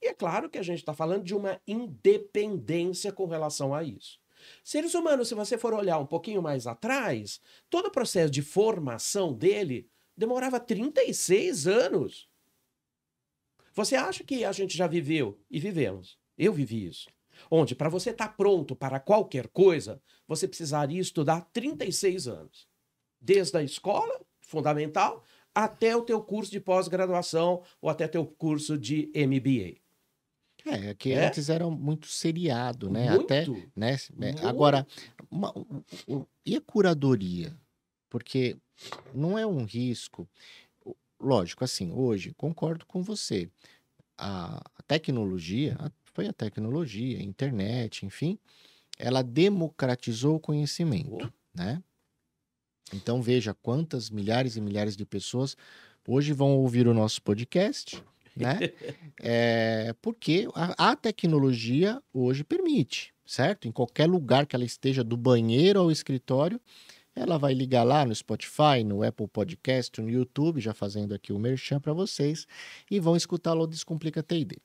A: E é claro que a gente está falando de uma independência com relação a isso. Seres humanos, se você for olhar um pouquinho mais atrás, todo o processo de formação dele demorava 36 anos. Você acha que a gente já viveu? E vivemos. Eu vivi isso. Onde, para você estar pronto para qualquer coisa, você precisaria estudar 36 anos. Desde a escola fundamental até o teu curso de pós-graduação ou até teu curso de MBA.
B: Que antes era muito seriado, né?
A: Muito.
B: Até, né? Agora, e a curadoria? Porque não é um risco. Lógico, assim, hoje, concordo com você. A tecnologia, foi a tecnologia, a internet, enfim, ela democratizou o conhecimento, né? Então, veja quantas milhares e milhares de pessoas hoje vão ouvir o nosso podcast, né? Porque a tecnologia hoje permite, certo? Em qualquer lugar que ela esteja, do banheiro ao escritório, ela vai ligar lá no Spotify, no Apple Podcast, no YouTube, já fazendo aqui o merchan para vocês, e vão escutar o Descomplica T&D.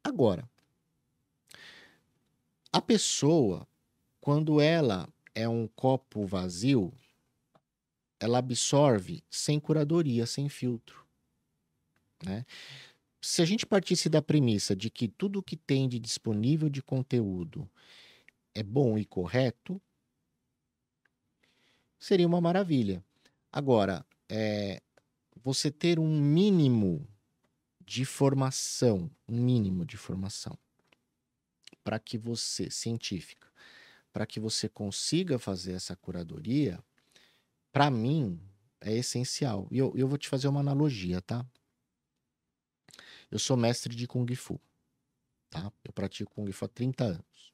B: Agora, a pessoa, quando ela é um copo vazio, ela absorve sem curadoria, sem filtro, né? Se a gente partisse da premissa de que tudo que tem de disponível de conteúdo é bom e correto, seria uma maravilha. Agora, você ter um mínimo de formação, para que você, científica, para que você consiga fazer essa curadoria, para mim, é essencial. E eu vou te fazer uma analogia, tá? Eu sou mestre de Kung Fu, tá? Eu pratico Kung Fu há 30 anos.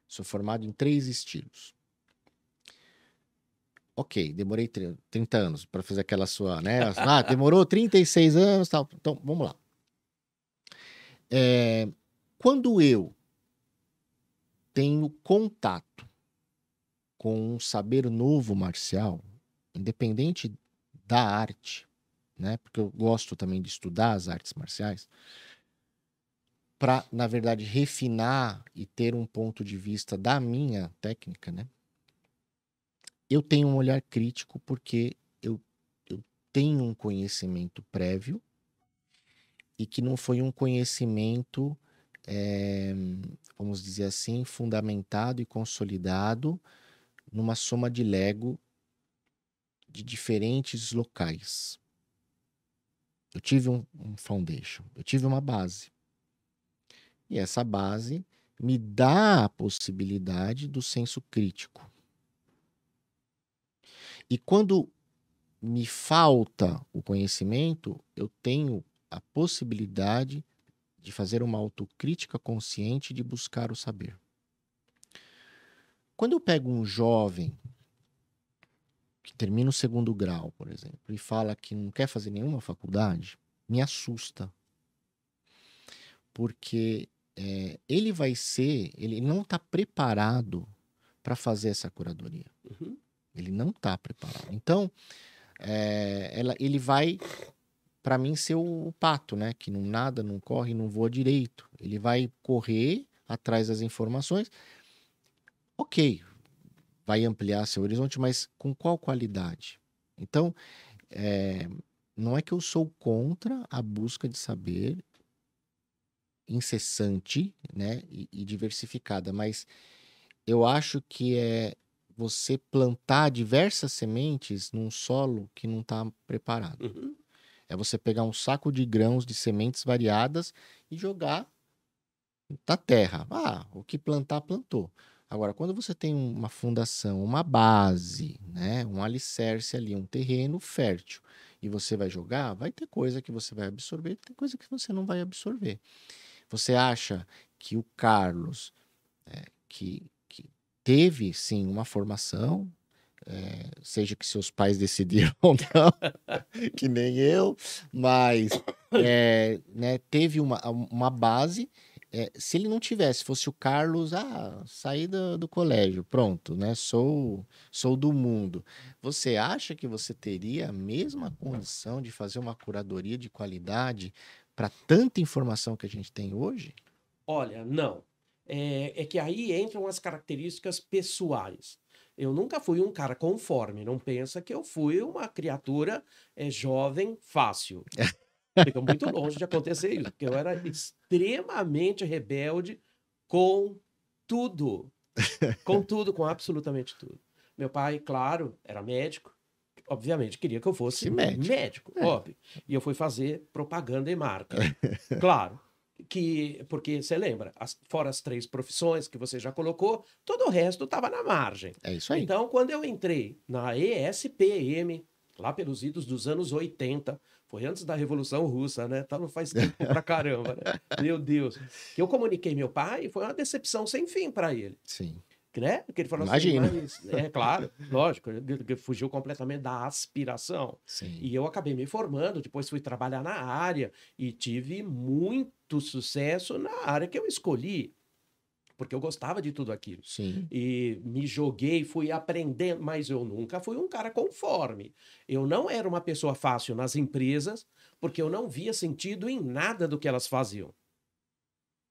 B: Sou formado em 3 estilos. Ok, demorei 30 anos para fazer aquela sua, né? Demorou 36 anos, tal. Então, vamos lá. Quando eu tenho contato com um saber novo marcial, independente da arte, né? Porque eu gosto também de estudar as artes marciais, para, na verdade, refinar e ter um ponto de vista da minha técnica, né? Eu tenho um olhar crítico porque eu tenho um conhecimento prévio e que não foi um conhecimento, vamos dizer assim, fundamentado e consolidado numa soma de Lego de diferentes locais. Eu tive um foundation, eu tive uma base. E essa base me dá a possibilidade do senso crítico. E quando me falta o conhecimento, eu tenho a possibilidade de fazer uma autocrítica consciente de buscar o saber. Quando eu pego um jovem que termina o 2º grau, por exemplo, e fala que não quer fazer nenhuma faculdade, me assusta. Porque ele não está preparado para fazer essa curadoria.
A: Uhum.
B: Ele não está preparado. Então, ele vai, para mim, ser o pato, né? Que não nada, não corre, não voa direito. Ele vai correr atrás das informações. Ok, vai ampliar seu horizonte, mas com qual qualidade? Então, não é que eu sou contra a busca de saber incessante, né? E diversificada, mas eu acho que é você plantar diversas sementes num solo que não está preparado.
A: Uhum.
B: É você pegar um saco de grãos de sementes variadas e jogar na terra. O que plantar, plantou. Agora, quando você tem uma fundação, uma base, né, um alicerce ali, um terreno fértil, e você vai jogar, vai ter coisa que você vai absorver, tem coisa que você não vai absorver. Você acha que o Carlos, que teve, sim, uma formação, seja que seus pais decidiram ou não, que nem eu, mas né, teve uma base. Se ele não tivesse, fosse o Carlos, saí do colégio, pronto, né? Sou do mundo. Você acha que você teria a mesma condição de fazer uma curadoria de qualidade para tanta informação que a gente tem hoje?
A: Olha, não. É que aí entram as características pessoais. Eu nunca fui um cara conforme, não pensa que eu fui uma criatura jovem fácil. Fica muito longe de acontecer isso, porque eu era extremamente rebelde com tudo. Com tudo, com absolutamente tudo. Meu pai, claro, era médico, obviamente queria que eu fosse médico, óbvio. E eu fui fazer propaganda e marketing. Claro, porque você lembra, fora as 3 profissões que você já colocou, todo o resto estava na margem.
B: É isso aí.
A: Então, quando eu entrei na ESPM, lá pelos idos dos anos 80, foi antes da Revolução Russa, né? Então não faz tempo pra caramba, né? Meu Deus. Que eu comuniquei meu pai e foi uma decepção sem fim para ele.
B: Sim.
A: Né? Porque ele falou
B: Imagina.
A: assim, mas, claro, lógico, ele fugiu completamente da aspiração.
B: Sim.
A: E eu acabei me formando, depois fui trabalhar na área e tive muito sucesso na área que eu escolhi, porque eu gostava de tudo aquilo.
B: Sim.
A: E me joguei, fui aprendendo, mas eu nunca fui um cara conforme. Eu não era uma pessoa fácil nas empresas, porque eu não via sentido em nada do que elas faziam.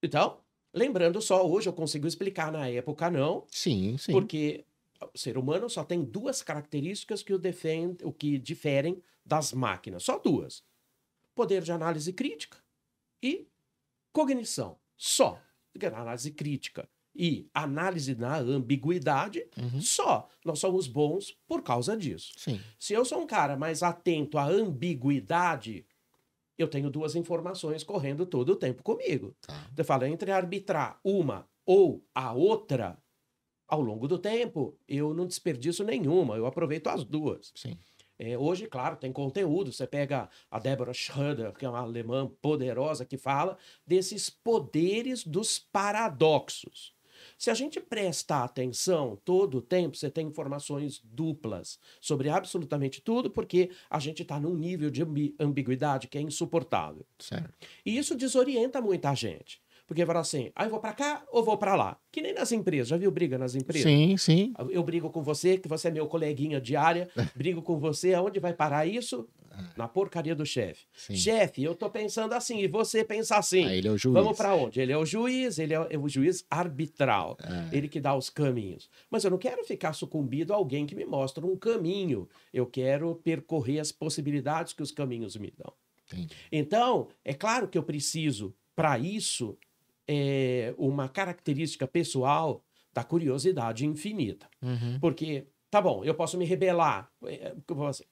A: Então, lembrando só, hoje eu consigo explicar, na época não.
B: Sim, sim.
A: Porque o ser humano só tem 2 características o que diferem das máquinas. Só 2. Poder de análise crítica e cognição. Só. Análise crítica e análise na ambiguidade, só. Nós somos bons por causa disso.
B: Sim.
A: Se eu sou um cara mais atento à ambiguidade, eu tenho 2 informações correndo todo o tempo comigo.
B: Tá.
A: Eu falo, entre arbitrar uma ou a outra, ao longo do tempo, eu não desperdiço nenhuma, eu aproveito as 2.
B: Sim.
A: Hoje, claro, tem conteúdo. Você pega a Deborah Schroeder, que é uma alemã poderosa, que fala desses poderes dos paradoxos. Se a gente prestar atenção todo o tempo, você tem informações duplas sobre absolutamente tudo, porque a gente está num nível de ambiguidade que é insuportável.
B: Certo.
A: E isso desorienta muita gente. Porque fala assim, eu vou para cá ou vou para lá? Que nem nas empresas. Já viu briga nas empresas?
B: Sim, sim.
A: Eu brigo com você, que você é meu coleguinha de área, brigo com você, aonde vai parar isso? Na porcaria do chefe. Chefe, eu tô pensando assim, e você pensa assim.
B: Ele é o juiz.
A: Vamos para onde? Ele é o juiz, ele é o juiz arbitral. Ele que dá os caminhos. Mas eu não quero ficar sucumbido a alguém que me mostra um caminho. Eu quero percorrer as possibilidades que os caminhos me dão.
B: Entendi.
A: Então, é claro que eu preciso, para isso, uma característica pessoal da curiosidade infinita. Porque, tá bom, eu posso me rebelar.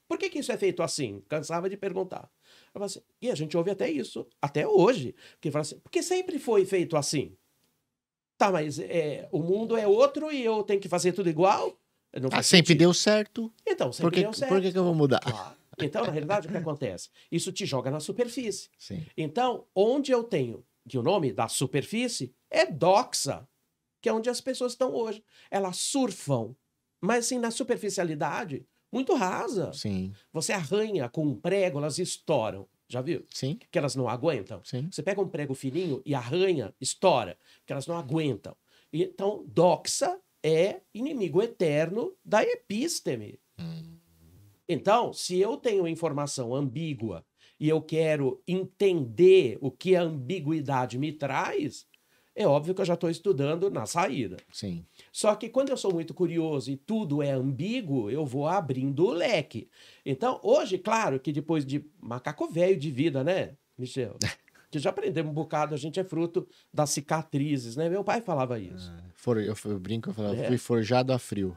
A: Por que isso é feito assim? Cansava de perguntar. Assim, e a gente ouve até isso, até hoje. Porque fala assim, porque sempre foi feito assim. Tá, mas o mundo é outro e eu tenho que fazer tudo igual?
B: Sempre deu certo.
A: Então, sempre deu certo.
B: Por que eu vou mudar?
A: Claro. Então, na realidade, o que acontece? Isso te joga na superfície.
B: Sim.
A: Então, onde eu tenho, que o nome da superfície é doxa, que é onde as pessoas estão hoje. Elas surfam, mas assim, na superficialidade, muito rasa.
B: Sim.
A: Você arranha com um prego, elas estouram. Já viu?
B: Sim.
A: Que elas não aguentam.
B: Sim.
A: Você pega um prego fininho e arranha, estoura, que elas não aguentam. Então, doxa é inimigo eterno da epísteme. Então, se eu tenho informação ambígua e eu quero entender o que a ambiguidade me traz, é óbvio que eu já estou estudando na saída.
B: Sim.
A: Só que quando eu sou muito curioso e tudo é ambíguo, eu vou abrindo o leque. Então, hoje, claro que depois de macaco velho de vida, né, Michel? Que já aprendemos um bocado, a gente é fruto das cicatrizes, né? Meu pai falava isso.
B: Eu brinco, eu falava, fui forjado a frio.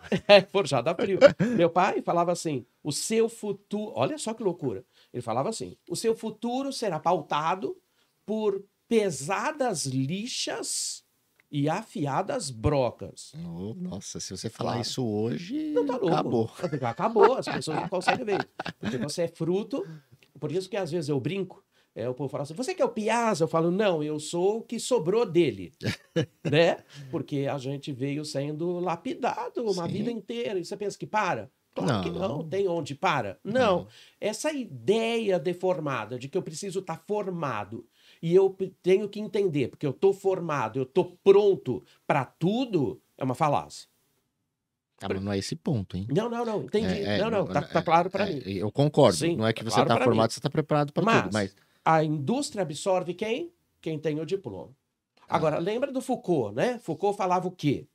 A: Forjado a frio. Meu pai falava assim, o seu futuro... Olha só que loucura. Ele falava assim, o seu futuro será pautado por pesadas lixas e afiadas brocas.
B: Nossa, se você falar isso hoje,
A: não tá louco.
B: Acabou.
A: Acabou, as pessoas não conseguem ver. Porque você é fruto... Por isso que às vezes eu brinco, O povo fala assim, você que é o Piazza? Eu falo, não, eu sou o que sobrou dele, né? Porque a gente veio sendo lapidado uma vida inteira. E você pensa que para? Claro que não, tem onde para. Não, essa ideia deformada de que eu preciso estar formado e eu tenho que entender, porque eu estou formado, eu estou pronto para tudo, é uma falácia.
B: Mas não é esse ponto, hein?
A: Não, entendi. Tá claro para mim.
B: Eu concordo.
A: Sim,
B: não é que
A: tá
B: você
A: claro
B: está
A: pra
B: formado,
A: mim.
B: você está preparado para tudo, mas
A: a indústria absorve quem? Quem tem o diploma. Agora, lembra do Foucault, né? Foucault falava o quê?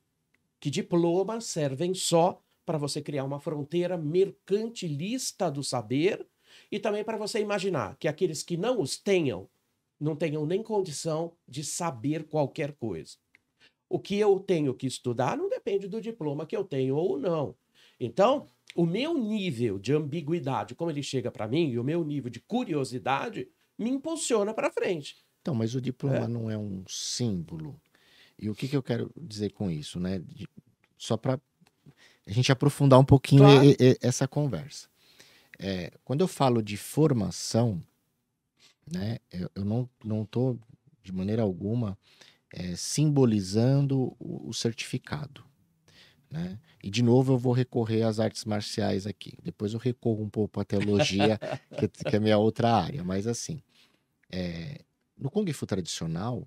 A: Que diplomas servem só para você criar uma fronteira mercantilista do saber e também para você imaginar que aqueles que não os tenham, não tenham nem condição de saber qualquer coisa. O que eu tenho que estudar não depende do diploma que eu tenho ou não. Então, o meu nível de ambiguidade, como ele chega para mim, e o meu nível de curiosidade me impulsiona para frente.
B: Então, mas o diploma não é um símbolo. E o que eu quero dizer com isso, né? Só para a gente aprofundar um pouquinho essa conversa. Quando eu falo de formação, né? Eu não estou, de maneira alguma, simbolizando o certificado. Né? E, de novo, eu vou recorrer às artes marciais aqui. Depois eu recorro um pouco à teologia, que é a minha outra área. Mas, assim, no Kung Fu tradicional,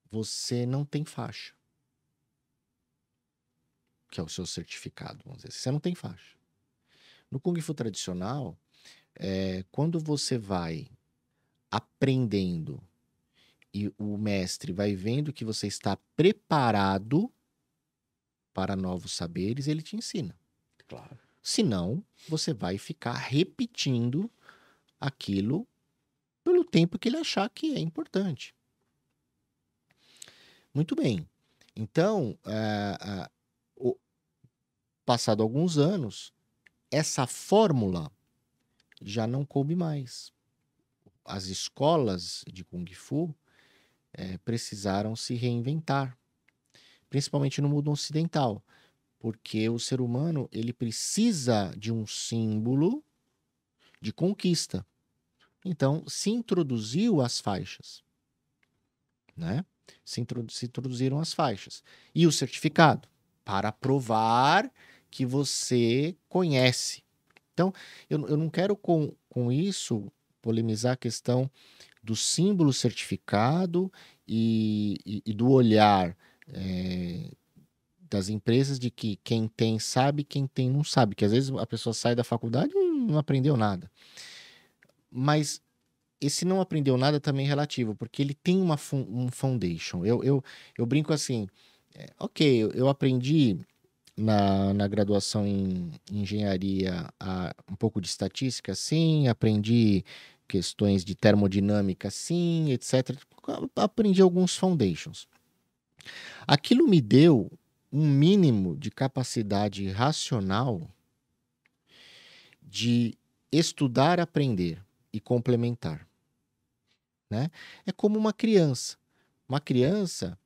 B: você não tem faixa, que é o seu certificado, vamos dizer. Você não tem faixa. No Kung Fu tradicional, quando você vai aprendendo e o mestre vai vendo que você está preparado para novos saberes, ele te ensina.
A: Claro.
B: Senão, você vai ficar repetindo aquilo pelo tempo que ele achar que é importante. Muito bem. Então, passado alguns anos, essa fórmula já não coube mais. As escolas de Kung Fu precisaram se reinventar, principalmente no mundo ocidental, porque o ser humano ele precisa de um símbolo de conquista. Então, se introduziu as faixas, né? Se introduziram as faixas. E o certificado, para provar que você conhece. Então, eu não quero com isso polemizar a questão do símbolo certificado e do olhar das empresas de que quem tem sabe, quem tem não sabe. Que às vezes a pessoa sai da faculdade e não aprendeu nada. Mas esse não aprendeu nada também é relativo, porque ele tem um foundation. Eu brinco assim, ok, eu aprendi na graduação em engenharia um pouco de estatística, sim, aprendi questões de termodinâmica, sim, etc. Aprendi alguns foundations. Aquilo me deu um mínimo de capacidade racional de estudar, aprender e complementar. Né? É como uma criança. Uma criança,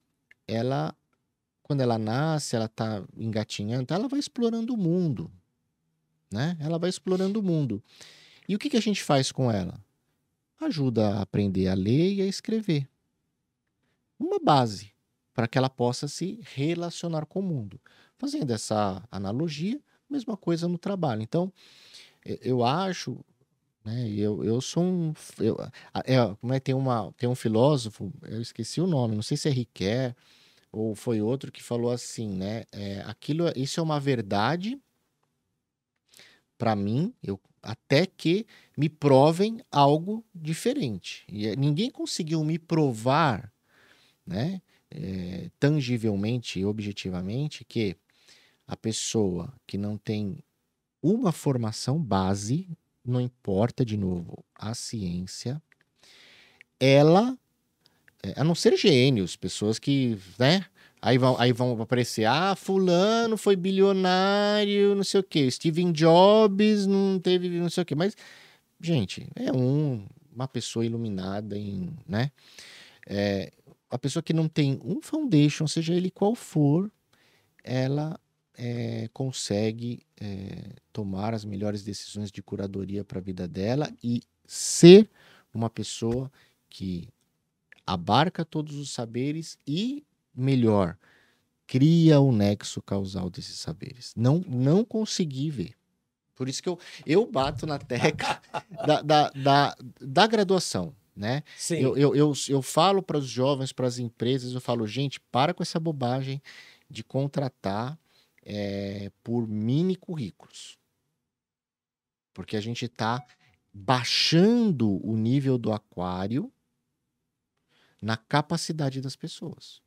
B: quando ela nasce, ela está engatinhando, ela vai explorando o mundo. Né? Ela vai explorando o mundo. E o que a gente faz com ela? Ajuda a aprender a ler e a escrever. Uma base para que ela possa se relacionar com o mundo. Fazendo essa analogia, mesma coisa no trabalho. Então, eu acho, né, eu sou um... tem um filósofo, eu esqueci o nome, não sei se é Ricoeur ou foi outro que falou assim, né? Isso é uma verdade para mim, até que me provem algo diferente. E ninguém conseguiu me provar, né, tangivelmente e objetivamente, que a pessoa que não tem uma formação base, não importa, de novo, a ciência, ela, a não ser gênios, pessoas que, né, aí vão aparecer, fulano foi bilionário, não sei o quê, Steve Jobs não teve não sei o quê, mas, gente, uma pessoa iluminada né, a pessoa que não tem um foundation, seja ele qual for, ela consegue tomar as melhores decisões de curadoria para a vida dela e ser uma pessoa que abarca todos os saberes e, melhor, cria o nexo causal desses saberes. Não consegui ver. Por isso que eu bato na tecla da graduação, né?
A: Sim.
B: Eu falo para os jovens, para as empresas, eu falo, gente, para com essa bobagem de contratar por mini currículos. Porque a gente está baixando o nível do aquário na capacidade das pessoas.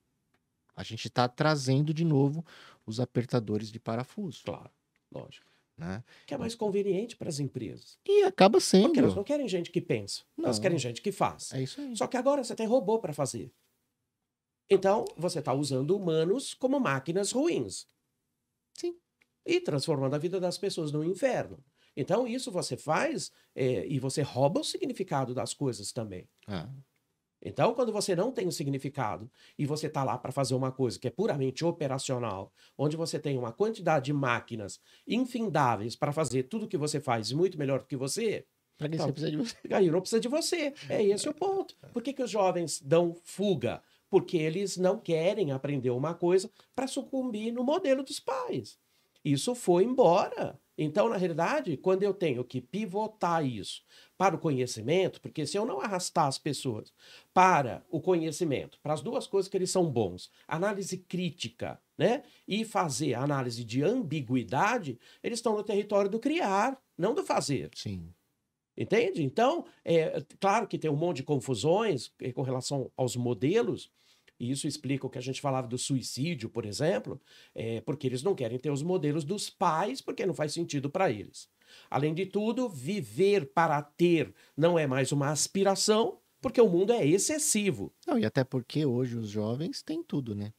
B: A gente está trazendo de novo os apertadores de parafuso.
A: Claro, lógico.
B: Né?
A: Que é mais conveniente para as empresas.
B: E acaba sendo.
A: Porque elas não querem gente que pensa, elas querem gente que faz.
B: É isso aí.
A: Só que agora você tem robô para fazer. Então, você está usando humanos como máquinas ruins.
B: Sim.
A: E transformando a vida das pessoas num inferno. Então, isso você faz e você rouba o significado das coisas também. Então, quando você não tem o significado e você está lá para fazer uma coisa que é puramente operacional, onde você tem uma quantidade de máquinas infindáveis para fazer tudo o que você faz muito melhor do que você,
B: para que você precisa de você?
A: Aí não precisa de você. É esse o ponto. Por que os jovens dão fuga? Porque eles não querem aprender uma coisa para sucumbir no modelo dos pais. Isso foi embora. Então, na realidade, quando eu tenho que pivotar isso para o conhecimento, porque se eu não arrastar as pessoas para o conhecimento, para as duas coisas que eles são bons, análise crítica, né, e fazer análise de ambiguidade, eles estão no território do criar, não do fazer.
B: Sim.
A: Entende? Então, claro que tem um monte de confusões com relação aos modelos, e isso explica o que a gente falava do suicídio, por exemplo, porque eles não querem ter os modelos dos pais, porque não faz sentido para eles. Além de tudo, viver para ter não é mais uma aspiração, porque o mundo é excessivo.
B: Não, e até porque hoje os jovens têm tudo, né?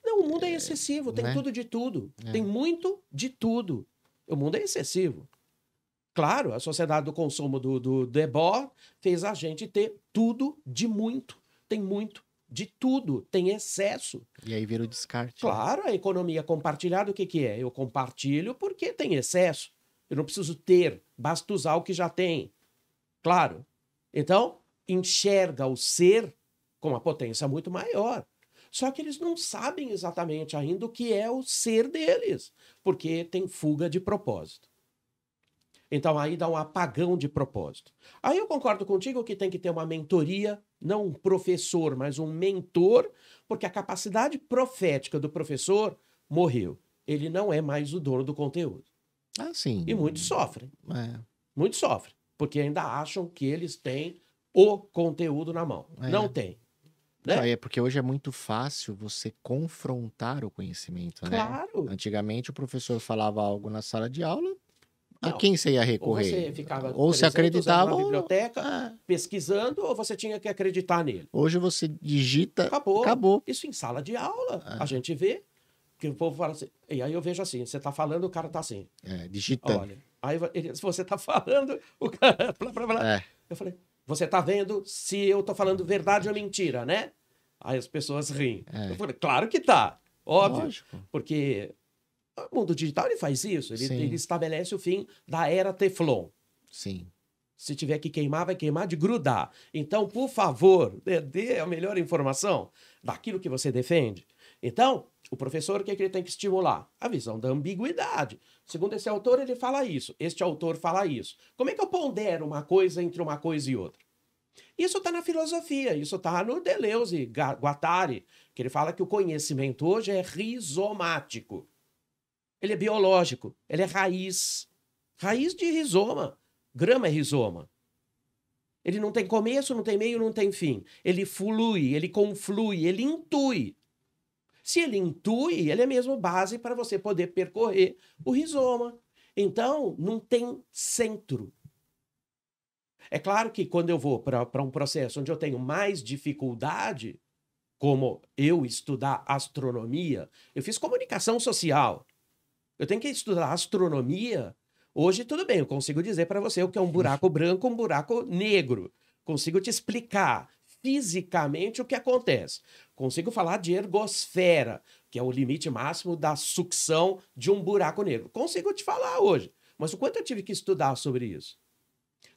A: Não, o mundo é excessivo, tem
B: né?
A: tudo de tudo. Tem muito de tudo. O mundo é excessivo. Claro, a sociedade do consumo do Debord fez a gente ter tudo de muito. Tem muito de tudo, tem excesso.
B: E aí vira o descarte.
A: Claro, a economia compartilhada, o que é? Eu compartilho porque tem excesso. Eu não preciso ter, basta usar o que já tem. Claro. Então, enxerga o ser com uma potência muito maior. Só que eles não sabem exatamente ainda o que é o ser deles, porque tem fuga de propósito. Então, aí dá um apagão de propósito. Aí eu concordo contigo que tem que ter uma mentoria, não um professor, mas um mentor, porque a capacidade profética do professor morreu. Ele não é mais o dono do conteúdo.
B: Ah, sim.
A: E muitos sofrem. Muitos sofrem, porque ainda acham que eles têm o conteúdo na mão. Não tem. Né?
B: Não, é porque hoje é muito fácil você confrontar o conhecimento, né?
A: Claro.
B: Antigamente o professor falava algo na sala de aula, a quem você ia recorrer?
A: Ou você ficava
B: ou se acreditava
A: na biblioteca pesquisando, ou você tinha que acreditar nele.
B: Hoje você digita,
A: acabou. Isso em sala de aula. A gente vê que o povo fala assim, e aí eu vejo assim, você tá falando, o cara tá assim.
B: Digitando.
A: Olha, aí se você tá falando, o cara... Eu falei, você tá vendo se eu tô falando verdade ou mentira, né? Aí as pessoas riem. Eu falei, claro que tá. Óbvio.
B: Lógico.
A: Porque o mundo digital ele faz isso. Ele estabelece o fim da era Teflon.
B: Sim.
A: Se tiver que queimar, vai queimar de grudar. Então, por favor, dê a melhor informação daquilo que você defende. Então, o professor, o que ele tem que estimular? A visão da ambiguidade. Segundo esse autor, ele fala isso. Este autor fala isso. Como é que eu pondero uma coisa entre uma coisa e outra? Isso está na filosofia, isso está no Deleuze e Guattari, que ele fala que o conhecimento hoje é rizomático. Ele é biológico, ele é raiz. Raiz de rizoma. Grama é rizoma. Ele não tem começo, não tem meio, não tem fim. Ele flui, ele conflui, ele intui. Se ele intui, ele é mesmo base para você poder percorrer o rizoma. Então, não tem centro. É claro que quando eu vou para um processo onde eu tenho mais dificuldade, como eu estudar astronomia, eu fiz comunicação social. Eu tenho que estudar astronomia. Hoje, tudo bem, eu consigo dizer para você o que é um buraco branco, um buraco negro. Consigo te explicar fisicamente o que acontece. Consigo falar de ergosfera, que é o limite máximo da sucção de um buraco negro. Consigo te falar hoje. Mas o quanto eu tive que estudar sobre isso?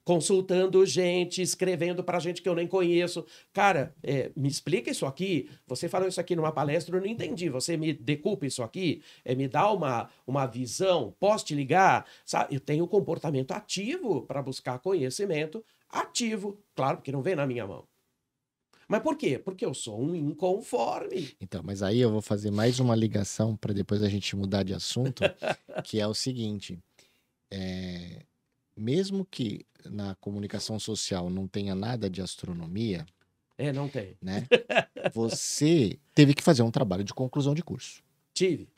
A: consultando gente, escrevendo para gente que eu nem conheço. Cara, me explica isso aqui. Você falou isso aqui numa palestra, eu não entendi. Você me decupa isso aqui? Me dá uma visão? Posso te ligar? Sabe? Eu tenho um comportamento ativo para buscar conhecimento ativo. Claro, porque não vem na minha mão. Mas por quê? Porque eu sou um inconforme.
B: Então, mas aí eu vou fazer mais uma ligação para depois a gente mudar de assunto, que é o seguinte: mesmo que na comunicação social não tenha nada de astronomia,
A: Não tem.
B: né? Você teve que fazer um trabalho de conclusão de curso.
A: Tive.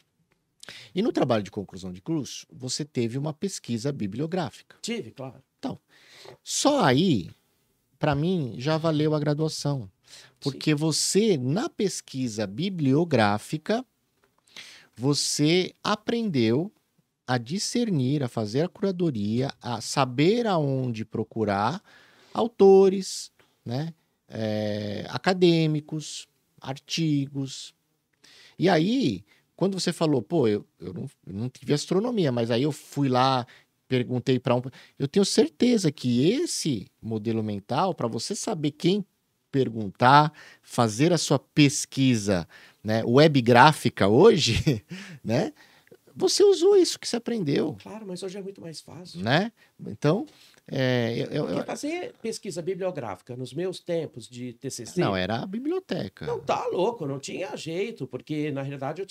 B: E no trabalho de conclusão de curso, você teve uma pesquisa bibliográfica.
A: Tive, claro.
B: Então, só aí, para mim, já valeu a graduação. Porque você, na pesquisa bibliográfica, você aprendeu a discernir, a fazer a curadoria, a saber aonde procurar autores, né? Acadêmicos, artigos. E aí, quando você falou, pô, eu não tive astronomia, mas aí eu fui lá, perguntei para eu tenho certeza que esse modelo mental, para você saber quem perguntar, fazer a sua pesquisa, né, web gráfica hoje, né? Você usou isso que você aprendeu.
A: Claro, mas hoje é muito mais fácil.
B: Né? Então,
A: Porque fazer pesquisa bibliográfica nos meus tempos de TCC...
B: Não, era a biblioteca.
A: Não, tá louco, não tinha jeito, porque na realidade eu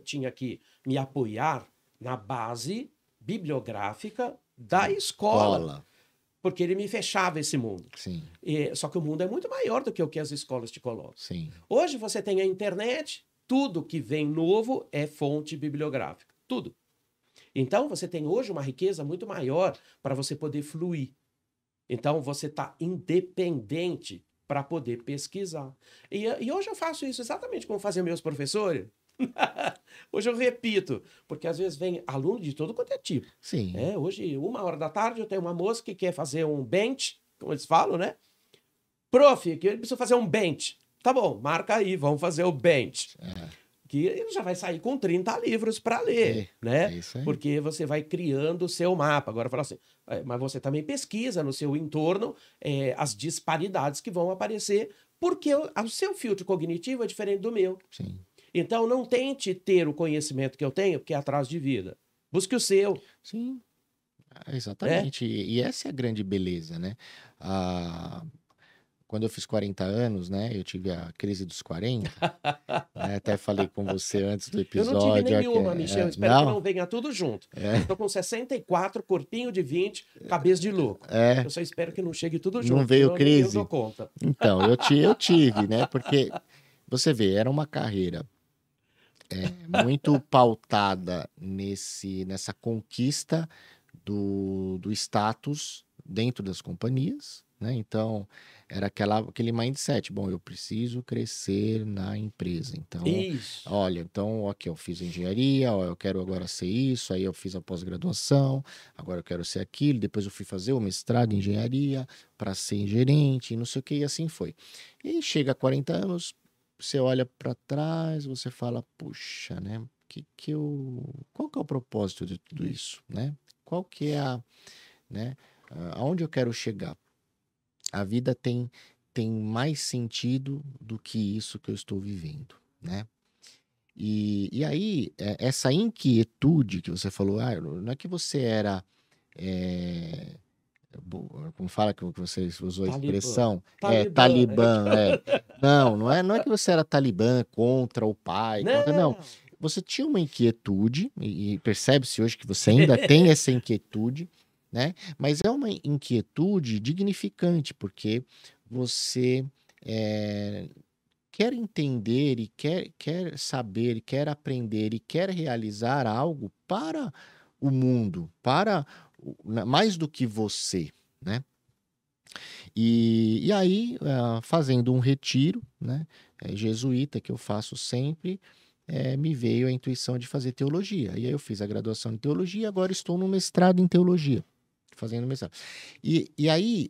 A: tinha que me apoiar na base bibliográfica da escola. Porque ele me fechava esse mundo.
B: Sim.
A: Só que o mundo é muito maior do que o que as escolas te colocam.
B: Sim.
A: Hoje você tem a internet, tudo que vem novo é fonte bibliográfica. Tudo. Então você tem hoje uma riqueza muito maior para você poder fluir. Então você está independente para poder pesquisar. E hoje eu faço isso exatamente como faziam meus professores. Hoje eu repito, porque às vezes vem aluno de todo quanto é tipo.
B: Sim.
A: Hoje, 1h da tarde, eu tenho uma moça que quer fazer um bench, como eles falam, né? Prof, que ele precisa fazer um bench. Tá bom, marca aí, vamos fazer o bench. Que ele já vai sair com 30 livros para ler, né?
B: Isso aí.
A: Porque você vai criando o seu mapa. Agora, fala assim, mas você também pesquisa no seu entorno as disparidades que vão aparecer, porque o seu filtro cognitivo é diferente do meu.
B: Sim.
A: Então, não tente ter o conhecimento que eu tenho, porque é atrás de vida. Busque o seu.
B: Sim, exatamente. E essa é a grande beleza, né? Quando eu fiz 40 anos, né? Eu tive a crise dos 40. Né, até falei com você antes do episódio.
A: Eu não tive nenhuma, Michel. Espero que não venha tudo junto. Estou com 64, corpinho de 20, cabeça de louco. Eu só espero que não chegue tudo junto.
B: Não veio crise?
A: Eu dou conta.
B: Então, eu tive, né? Porque, você vê, era uma carreira muito pautada nessa conquista do status dentro das companhias, né? Então, era aquele mindset, bom, eu preciso crescer na empresa. Então,
A: Isso.
B: olha, então, ok, eu fiz engenharia, eu quero agora ser isso, aí eu fiz a pós-graduação, agora eu quero ser aquilo, depois eu fui fazer o mestrado em engenharia para ser gerente, não sei o que, e assim foi. E aí chega a 40 anos, você olha para trás, você fala, puxa, né? Qual que é o propósito de tudo isso, né? Qual que é aonde eu quero chegar? A vida tem mais sentido do que isso que eu estou vivendo, né? E aí, essa inquietude que você falou, não é que você era... como fala que você usou a expressão? Talibã. Não é que você era talibã contra o pai. Não. Você tinha uma inquietude, e percebe-se hoje que você ainda tem essa inquietude, né? Mas é uma inquietude dignificante, porque você quer entender e quer saber, quer aprender e quer realizar algo para o mundo, mais do que você, né? E aí, fazendo um retiro, né, jesuíta, que eu faço sempre, me veio a intuição de fazer teologia. E aí eu fiz a graduação em teologia, agora estou no mestrado em teologia, fazendo mestrado. E aí,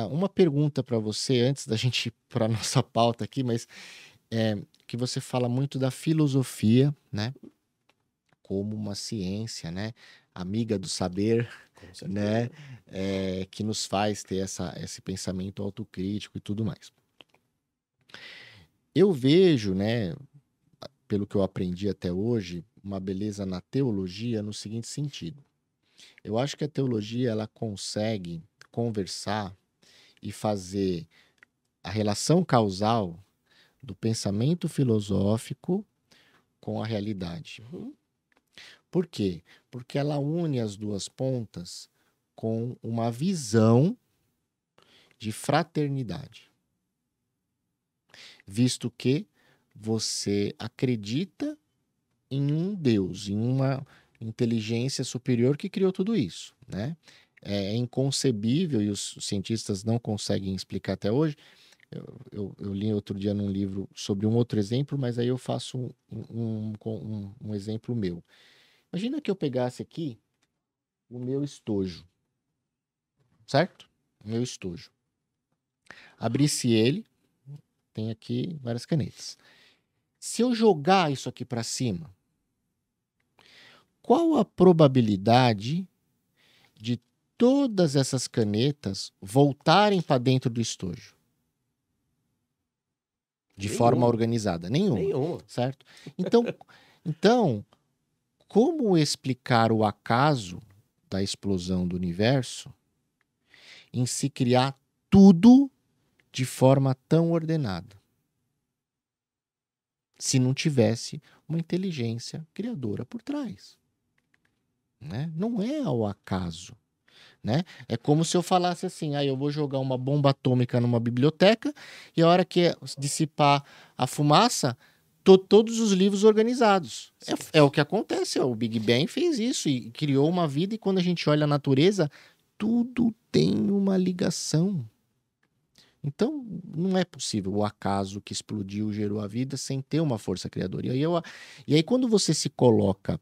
B: uma pergunta para você, antes da gente ir para a nossa pauta aqui, mas que você fala muito da filosofia, né, como uma ciência, né, amiga do saber, né? Que nos faz ter esse pensamento autocrítico e tudo mais. Eu vejo, né, pelo que eu aprendi até hoje, uma beleza na teologia no seguinte sentido. Eu acho que a teologia ela consegue conversar e fazer a relação causal do pensamento filosófico com a realidade. Por quê? Porque ela une as duas pontas com uma visão de fraternidade. Visto que você acredita em um Deus, em uma inteligência superior que criou tudo isso, né? É inconcebível, e os cientistas não conseguem explicar até hoje. Eu li outro dia num livro sobre um outro exemplo, mas aí eu faço um exemplo meu. Imagina que eu pegasse aqui o meu estojo, certo? O meu estojo. Abrisse ele, tem aqui várias canetas. Se eu jogar isso aqui para cima, qual a probabilidade de todas essas canetas voltarem para dentro do estojo? De forma organizada? Nenhuma. Certo? Então, como explicar o acaso da explosão do universo em se criar tudo de forma tão ordenada? Se não tivesse uma inteligência criadora por trás. Né? Não é ao acaso. Né? É como se eu falasse assim, eu vou jogar uma bomba atômica numa biblioteca e a hora que dissipar a fumaça, todos os livros organizados. É o que acontece, o Big Bang fez isso e criou uma vida, e quando a gente olha a natureza, tudo tem uma ligação. Então, não é possível o acaso que explodiu, gerou a vida sem ter uma força criadora. E aí quando você se coloca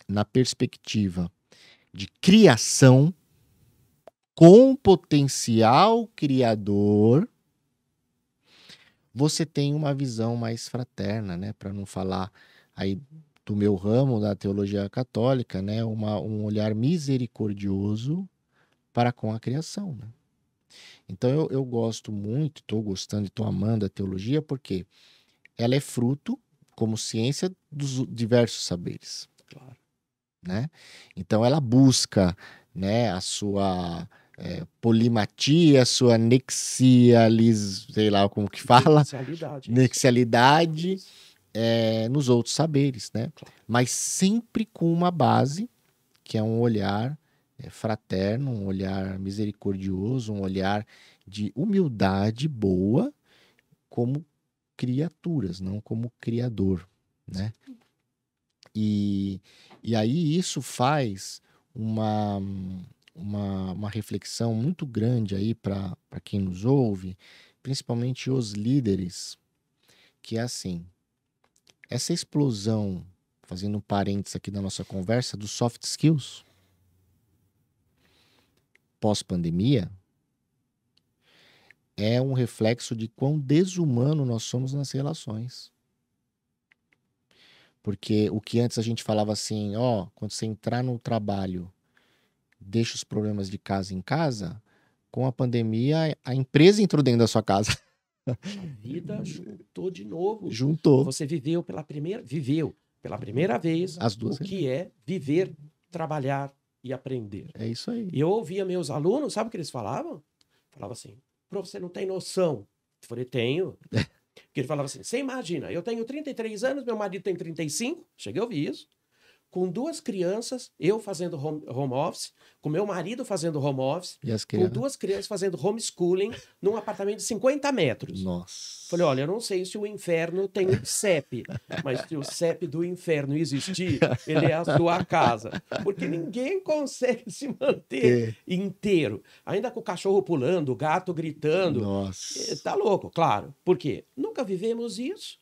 B: na perspectiva de criação com potencial criador, você tem uma visão mais fraterna, né? Para não falar aí do meu ramo da teologia católica, né? Um olhar misericordioso para com a criação, né? Então eu gosto muito, estou gostando e estou amando a teologia porque ela é fruto, como ciência, dos diversos saberes.
A: Claro.
B: Né? Então ela busca, né, a sua polimatia, a sua sei lá como que fala, nexialidade nos outros saberes, né? Claro. Mas sempre com uma base que é um olhar fraterno, um olhar misericordioso, um olhar de humildade boa como criaturas, não como criador, né? E aí isso faz uma reflexão muito grande aí para quem nos ouve, principalmente os líderes, que é assim, essa explosão, fazendo um parênteses aqui da nossa conversa, dos soft skills, pós-pandemia, é um reflexo de quão desumano nós somos nas relações. Porque o que antes a gente falava assim, quando você entrar no trabalho, deixa os problemas de casa em casa, com a pandemia, a empresa entrou dentro da sua casa.
A: A vida juntou de novo.
B: Juntou.
A: Você viveu pela primeira vez
B: as duas
A: que é viver, trabalhar e aprender.
B: É isso aí.
A: E eu ouvia meus alunos, sabe o que eles falavam? Falavam assim, você não tem noção. Eu falei, tenho. Porque ele falava assim, você imagina, eu tenho 33 anos, meu marido tem 35, cheguei a ouvir isso, com 2 crianças, eu fazendo home office, com meu marido fazendo home office, com 2 crianças fazendo homeschooling, num apartamento de 50 metros.
B: Nossa.
A: Falei, olha, eu não sei se o inferno tem um CEP, mas se o CEP do inferno existir, ele é a sua casa. Porque ninguém consegue se manter inteiro. Ainda com o cachorro pulando, o gato gritando.
B: Nossa.
A: Tá louco, claro. Por quê? Nunca vivemos isso.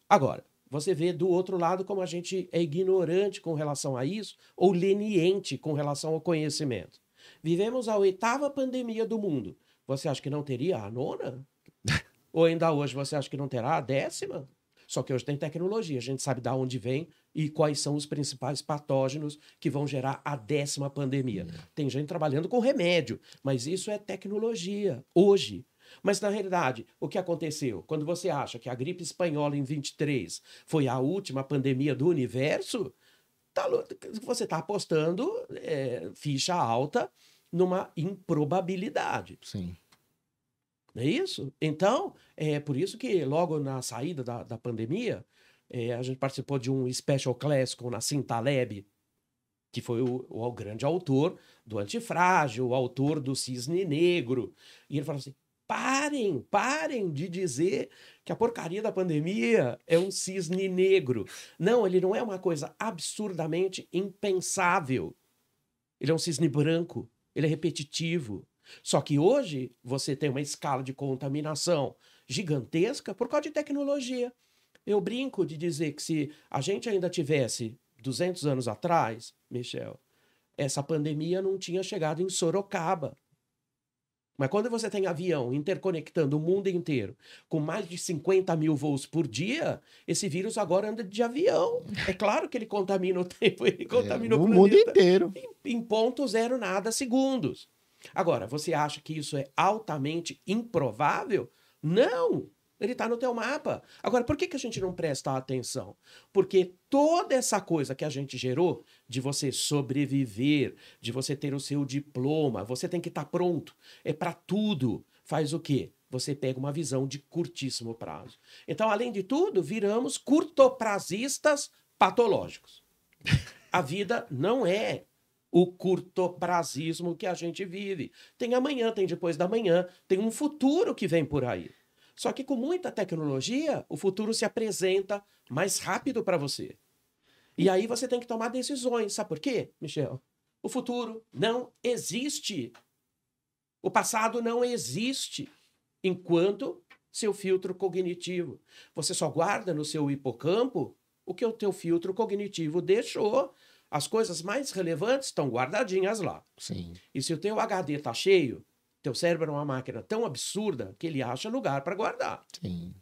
A: Agora, você vê do outro lado como a gente é ignorante com relação a isso ou leniente com relação ao conhecimento. Vivemos a 8ª pandemia do mundo. Você acha que não teria a 9ª? Ou ainda hoje você acha que não terá a 10ª? Só que hoje tem tecnologia, a gente sabe de onde vem e quais são os principais patógenos que vão gerar a 10ª pandemia. Tem gente trabalhando com remédio, mas isso é tecnologia, hoje. Mas, na realidade, o que aconteceu? Quando você acha que a gripe espanhola em 23 foi a última pandemia do universo, você está apostando ficha alta numa improbabilidade.
B: Sim.
A: Não é isso? Então, é por isso que logo na saída da pandemia, a gente participou de um Special Class com o Nassim Taleb, que foi o grande autor do Antifrágil, o autor do Cisne Negro. E ele falou assim, parem de dizer que a porcaria da pandemia é um cisne negro. Não, ele não é uma coisa absurdamente impensável. Ele é um cisne branco, ele é repetitivo. Só que hoje você tem uma escala de contaminação gigantesca por causa de tecnologia. Eu brinco de dizer que se a gente ainda tivesse 200 anos atrás, Michel, essa pandemia não tinha chegado em Sorocaba. Mas quando você tem avião interconectando o mundo inteiro, com mais de 50 mil voos por dia, esse vírus agora anda de avião. É claro que ele contamina o tempo, ele contamina o planeta
B: mundo inteiro.
A: Em 0,0 nada segundos. Agora, você acha que isso é altamente improvável? Não! Ele está no teu mapa. Agora, por que a gente não presta atenção? Porque toda essa coisa que a gente gerou, de você sobreviver, de você ter o seu diploma, você tem que estar pronto, é para tudo. Faz o quê? Você pega uma visão de curtíssimo prazo. Então, além de tudo, viramos curtoprazistas patológicos. A vida não é o curtoprazismo que a gente vive. Tem amanhã, tem depois da manhã, tem um futuro que vem por aí. Só que com muita tecnologia, o futuro se apresenta mais rápido para você. E aí você tem que tomar decisões. Sabe por quê, Michel? O futuro não existe. O passado não existe enquanto seu filtro cognitivo. Você só guarda no seu hipocampo o que o teu filtro cognitivo deixou. As coisas mais relevantes estão guardadinhas lá.
B: Sim.
A: E se o teu HD está cheio, teu cérebro é uma máquina tão absurda que ele acha lugar para guardar.
B: Sim.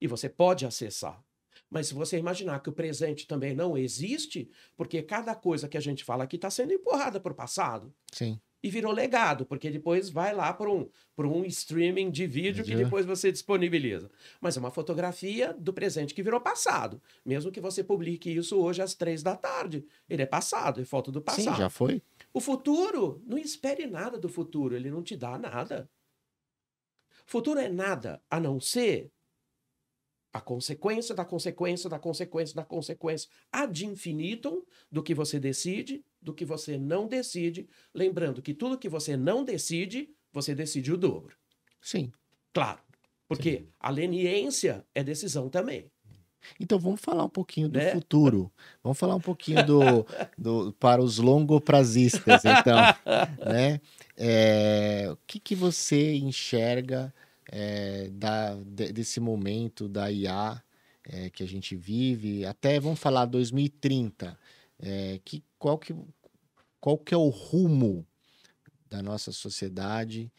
A: E você pode acessar. Mas se você imaginar que o presente também não existe, porque cada coisa que a gente fala aqui está sendo empurrada para o passado.
B: Sim.
A: E virou legado, porque depois vai lá para um streaming de vídeo que depois você disponibiliza. Mas é uma fotografia do presente que virou passado. Mesmo que você publique isso hoje às 3 da tarde. Ele é passado, é foto do passado.
B: Sim, já foi.
A: O futuro, não espere nada do futuro, ele não te dá nada. O futuro é nada, a não ser a consequência da consequência da consequência da consequência ad infinitum do que você decide, do que você não decide. Lembrando que tudo que você não decide, você decide o dobro.
B: Sim.
A: Claro, porque a leniência é decisão também.
B: Então vamos falar um pouquinho do futuro. Vamos falar um pouquinho para os longoprazistas, então, né? O que você enxerga desse momento da IA que a gente vive? Até vamos falar 2030. Qual que é o rumo da nossa sociedade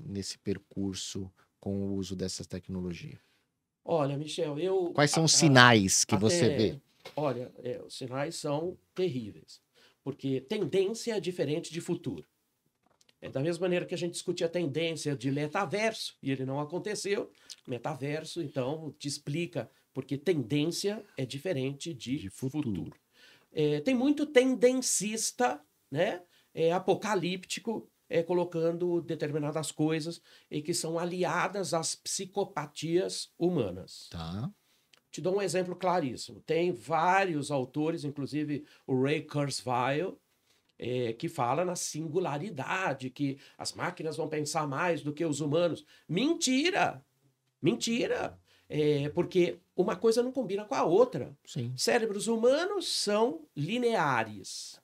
B: nesse percurso com o uso dessas tecnologias?
A: Olha, Michel,
B: Quais são os sinais que você vê?
A: Olha, os sinais são terríveis, porque tendência é diferente de futuro. Da mesma maneira que a gente discutia a tendência de metaverso, e ele não aconteceu, metaverso, então, te explica, porque tendência é diferente de futuro. Tem muito tendencista, né? Apocalíptico, colocando determinadas coisas que são aliadas às psicopatias humanas.
B: Tá.
A: Te dou um exemplo claríssimo. Tem vários autores, inclusive o Ray Kurzweil, que fala na singularidade, que as máquinas vão pensar mais do que os humanos. Mentira! Mentira! Porque uma coisa não combina com a outra.
B: Sim.
A: Cérebros humanos são lineares.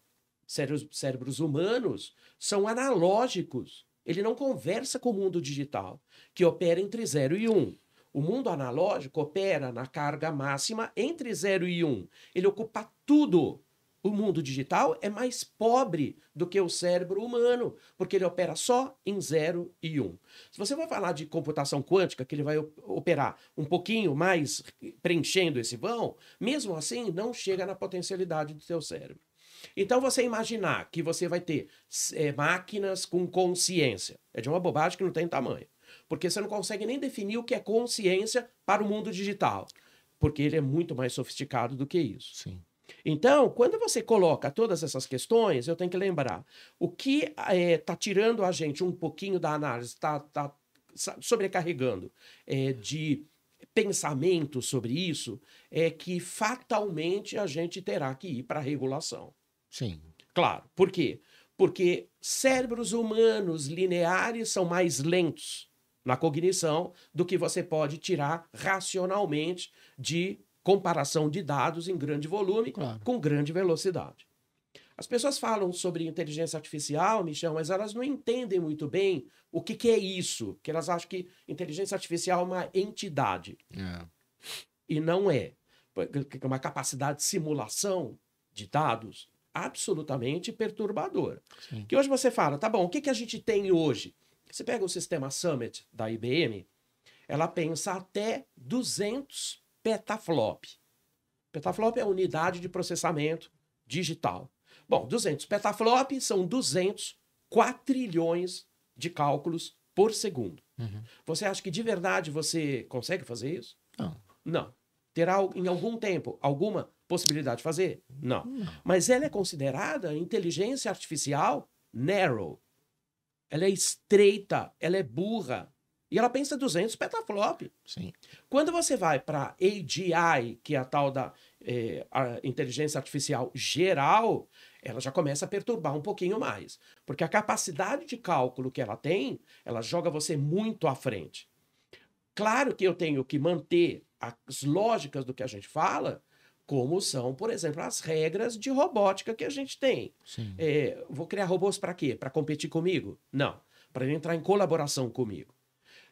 A: Cérebros humanos são analógicos. Ele não conversa com o mundo digital, que opera entre 0 e 1. O mundo analógico opera na carga máxima entre 0 e 1. Ele ocupa tudo. o mundo digital é mais pobre do que o cérebro humano, porque ele opera só em 0 e 1. Se você vai falar de computação quântica, que ele vai operar um pouquinho mais preenchendo esse vão, mesmo assim não chega na potencialidade do seu cérebro. Então, você imaginar que você vai ter máquinas com consciência, é de uma bobagem que não tem tamanho. Porque você não consegue nem definir o que é consciência para o mundo digital, porque ele é muito mais sofisticado do que isso.
B: Sim.
A: Então, quando você coloca todas essas questões, eu tenho que lembrar, o que está tirando a gente um pouquinho da análise, está sobrecarregando de pensamento sobre isso, é que fatalmente a gente terá que ir para a regulação.
B: Sim.
A: Claro. Por quê? Porque cérebros humanos lineares são mais lentos na cognição do que você pode tirar racionalmente de comparação de dados em grande volume,
B: Claro.
A: com grande velocidade. As pessoas falam sobre inteligência artificial, Michel, mas elas não entendem muito bem o que é isso, que elas acham que inteligência artificial é uma entidade. E não é. É uma capacidade de simulação de dados absolutamente perturbadora.
B: Sim.
A: Que hoje você fala, tá bom, o que a gente tem hoje? Você pega o sistema Summit da IBM, ela pensa até 200 petaflop. Petaflop é a unidade de processamento digital. Bom, 200 petaflop são 200 quatrilhões de cálculos por segundo.
B: Uhum.
A: Você acha que de verdade você consegue fazer isso?
B: Não.
A: Não. Terá em algum tempo alguma possibilidade de fazer? Não. Mas ela é considerada inteligência artificial narrow. Ela é estreita, ela é burra. E ela pensa 200 petaflop.
B: Sim.
A: Quando você vai para AGI, que é a tal da a inteligência artificial geral, ela já começa a perturbar um pouquinho mais. Porque a capacidade de cálculo que ela tem, ela joga você muito à frente. Claro que eu tenho que manter as lógicas do que a gente fala, como são, por exemplo, as regras de robótica que a gente tem. Vou criar robôs para quê? Para competir comigo? Não. Para ele entrar em colaboração comigo.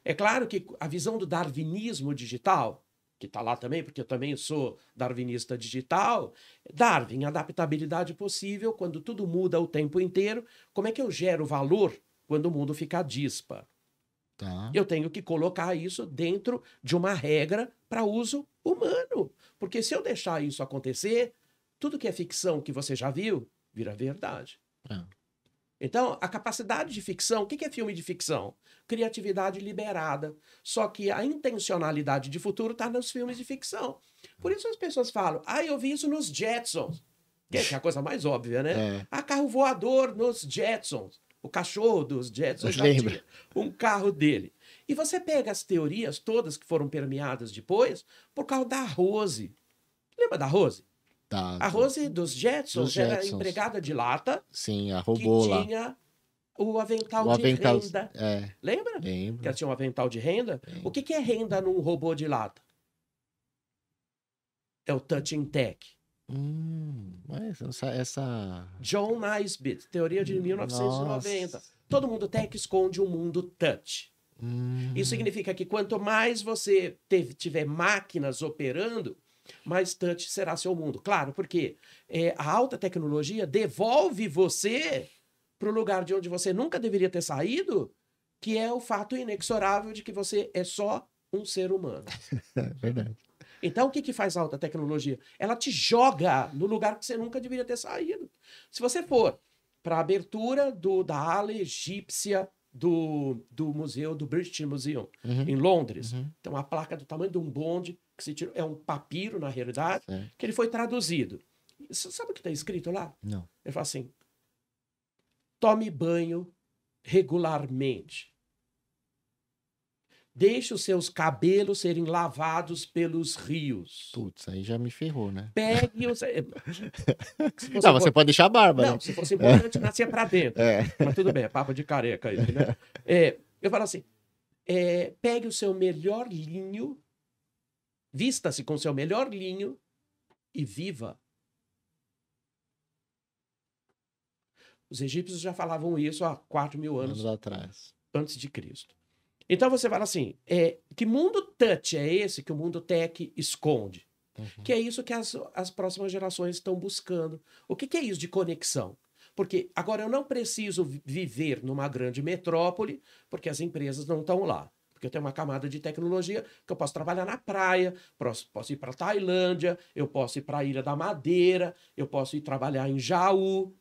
A: É claro que a visão do darwinismo digital, que está lá também, porque eu também sou darwinista digital, Darwin, adaptabilidade possível, quando tudo muda o tempo inteiro, como é que eu gero valor quando o mundo fica dispar?
B: Tá.
A: Eu tenho que colocar isso dentro de uma regra para uso humano. Porque se eu deixar isso acontecer, tudo que é ficção que você já viu, vira verdade. Então, a capacidade de ficção, o que é filme de ficção? Criatividade liberada. Só que a intencionalidade de futuro está nos filmes de ficção. Por isso as pessoas falam, eu vi isso nos Jetsons. Que é a coisa mais óbvia, né? Carro voador nos Jetsons. O cachorro dos Jetsons já tinha um carro dele. E você pega as teorias todas que foram permeadas depois por causa da Rose. Lembra da Rose? A Rose dos Jetsons era empregada de lata.
B: Sim, a robô
A: que
B: lá.
A: tinha o avental de renda. Lembra?
B: Lembro.
A: Que ela tinha um avental de renda? O que é renda num robô de lata? É o touch and tech.
B: Mas essa...
A: John Naisbitt, teoria de 1990.
B: Nossa.
A: Todo mundo tech esconde um mundo touch. Isso significa que quanto mais você tiver máquinas operando, mais touch será seu mundo. Claro, porque a alta tecnologia devolve você para o lugar de onde você nunca deveria ter saído, que é o fato inexorável de que você é só um ser humano.
B: Verdade.
A: Então, o que faz a alta tecnologia? Ela te joga no lugar que você nunca deveria ter saído. Se você for para a abertura da ala egípcia do museu, do British Museum, em Londres, tem uma placa do tamanho de um bonde, que se tirou, é um papiro, na realidade, que ele foi traduzido. Você sabe o que está escrito lá?
B: Não.
A: Ele fala assim, tome banho regularmente. Deixe os seus cabelos serem lavados pelos rios.
B: Putz, aí já me ferrou, né?
A: Pegue os...
B: Não, você pode deixar a barba,
A: Não,
B: né?
A: se fosse importante, nascia pra dentro. Mas tudo bem, é papo de careca aí, né? Eu falo assim, pegue o seu melhor linho, vista-se com o seu melhor linho e viva. Os egípcios já falavam isso há 4.000 anos
B: atrás.
A: Antes de Cristo. Então você fala assim, que mundo touch é esse que o mundo tech esconde? Que é isso que as próximas gerações estão buscando. O que é isso de conexão? Porque agora eu não preciso viver numa grande metrópole, porque as empresas não estão lá. Porque eu tenho uma camada de tecnologia que eu posso trabalhar na praia, posso ir para Tailândia, eu posso ir para a Ilha da Madeira, eu posso ir trabalhar em Jaú.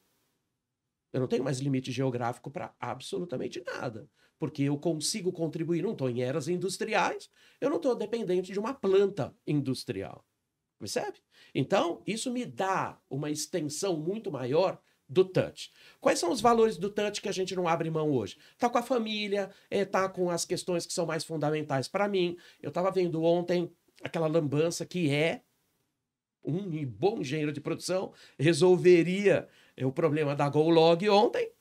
A: Eu não tenho mais limite geográfico para absolutamente nada. Porque eu consigo contribuir, não estou em eras industriais, eu não estou dependente de uma planta industrial. Percebe? Então, isso me dá uma extensão muito maior do touch. Quais são os valores do touch que a gente não abre mão hoje? Tá com a família, tá com as questões que são mais fundamentais para mim. Eu estava vendo ontem aquela lambança que um bom engenheiro de produção resolveria o problema da GoLog ontem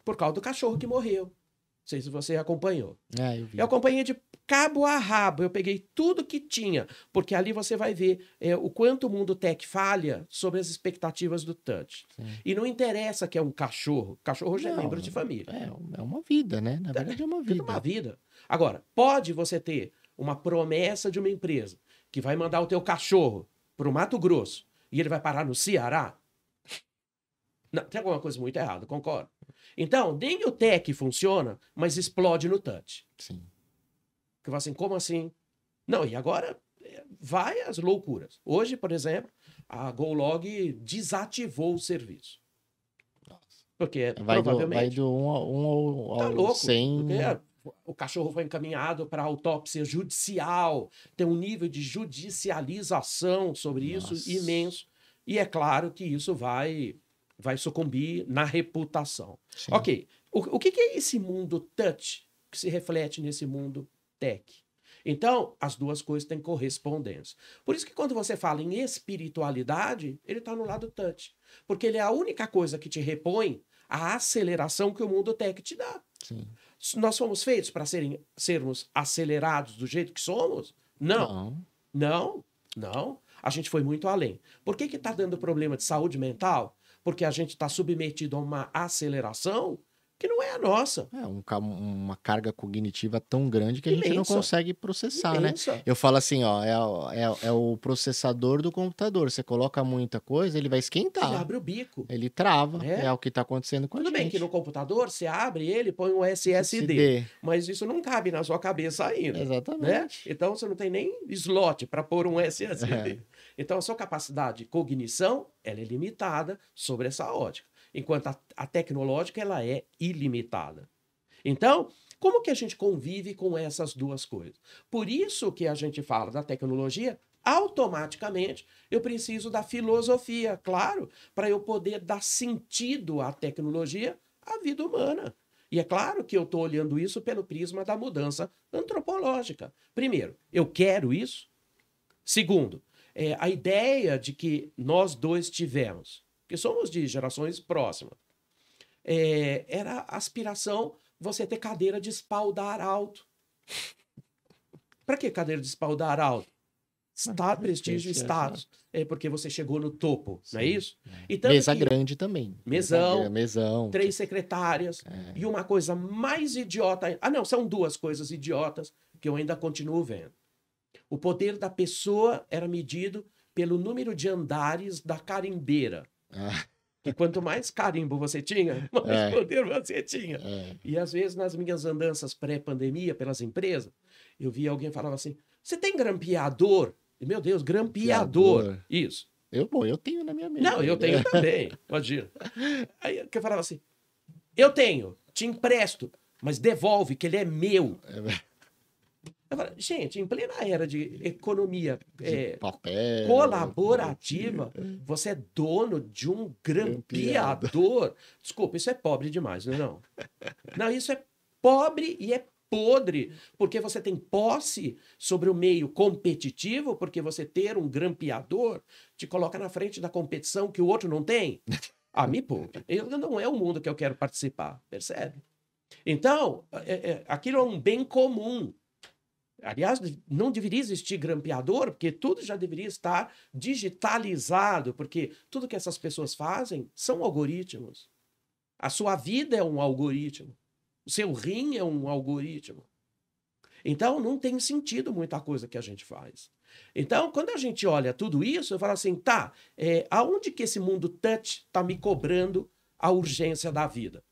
A: por causa do cachorro que morreu. Não sei se você acompanhou.
B: Eu vi.
A: Eu acompanhei de cabo a rabo, eu peguei tudo que tinha, porque ali você vai ver o quanto o mundo tech falha sobre as expectativas do touch.
B: Sim.
A: E não interessa que é um cachorro. Cachorro já é membro de família.
B: É uma vida, né? Na verdade é uma vida.
A: É uma vida. Agora, pode você ter uma promessa de uma empresa que vai mandar o teu cachorro para o Mato Grosso e ele vai parar no Ceará? Não, tem alguma coisa muito errada, concordo. Então, nem o tech funciona, mas explode no touch.
B: Sim.
A: Que você assim, como assim? Não, e agora vai as loucuras. Hoje, por exemplo, a GoLog desativou o serviço.
B: Nossa.
A: Porque
B: vai
A: provavelmente...
B: do 1 ao
A: tá louco,
B: 100...
A: porque o cachorro foi encaminhado para autópsia judicial, tem um nível de judicialização sobre isso imenso. E é claro que isso vai sucumbir na reputação. Sim. Ok, o que é esse mundo touch que se reflete nesse mundo tech? Então, as duas coisas têm correspondência. Por isso que quando você fala em espiritualidade, ele está no lado touch. Porque ele é a única coisa que te repõe a aceleração que o mundo tech te dá.
B: Sim.
A: Nós fomos feitos para sermos acelerados do jeito que somos? Não. Não. Não. A gente foi muito além. Por que está dando problema de saúde mental? Porque a gente está submetido a uma aceleração que não é a nossa.
B: Uma carga cognitiva tão grande que a gente não consegue processar, né? Eu falo assim, ó, é o processador do computador. Você coloca muita coisa, ele vai esquentar.
A: Ele abre o bico.
B: Ele trava. É o que está acontecendo com a gente.
A: Tudo bem que no computador, você abre ele, põe um SSD. Mas isso não cabe na sua cabeça ainda.
B: Exatamente.
A: Né? Então, você não tem nem slot para pôr um SSD. Então, a sua capacidade de cognição, ela é limitada sobre essa ótica. Enquanto a tecnológica, ela é ilimitada. Então, como que a gente convive com essas duas coisas? Por isso que a gente fala da tecnologia, automaticamente eu preciso da filosofia, claro, para eu poder dar sentido à tecnologia, à vida humana. E é claro que eu estou olhando isso pelo prisma da mudança antropológica. Primeiro, eu quero isso. Segundo, a ideia de que nós dois tivemos, que somos de gerações próximas, era a aspiração você ter cadeira de espaldar alto. Para que cadeira de espaldar alto? Prestígio e status. É porque você chegou no topo, não é isso?
B: Então, mesa grande também.
A: Mesão. 3 secretárias. E uma coisa mais idiota... não, são 2 coisas idiotas que eu ainda continuo vendo. O poder da pessoa era medido pelo número de andares da carimbeira. E quanto mais carimbo você tinha, mais poder você tinha. E às vezes, nas minhas andanças pré-pandemia pelas empresas, eu via alguém falava assim, você tem grampeador? E, meu Deus, grampeador. Isso.
B: Eu tenho na minha mesa.
A: Não, eu tenho também, imagina. Aí eu falava assim, eu tenho, te empresto, mas devolve, que ele é meu. Eu falei, gente, em plena era de economia
B: papel,
A: colaborativa, você é dono de um grampeador. Desculpa, isso é pobre demais, não é não? Não, isso é pobre e é podre, porque você tem posse sobre o meio competitivo, porque você ter um grampeador te coloca na frente da competição que o outro não tem. Me poupa. Não é o mundo que eu quero participar, percebe? Então, aquilo é um bem comum. Aliás, não deveria existir grampeador, porque tudo já deveria estar digitalizado, porque tudo que essas pessoas fazem são algoritmos. A sua vida é um algoritmo. O seu rim é um algoritmo. Então, não tem sentido muita coisa que a gente faz. Então, quando a gente olha tudo isso, eu falo assim, tá, aonde que esse mundo touch está me cobrando a urgência da vida?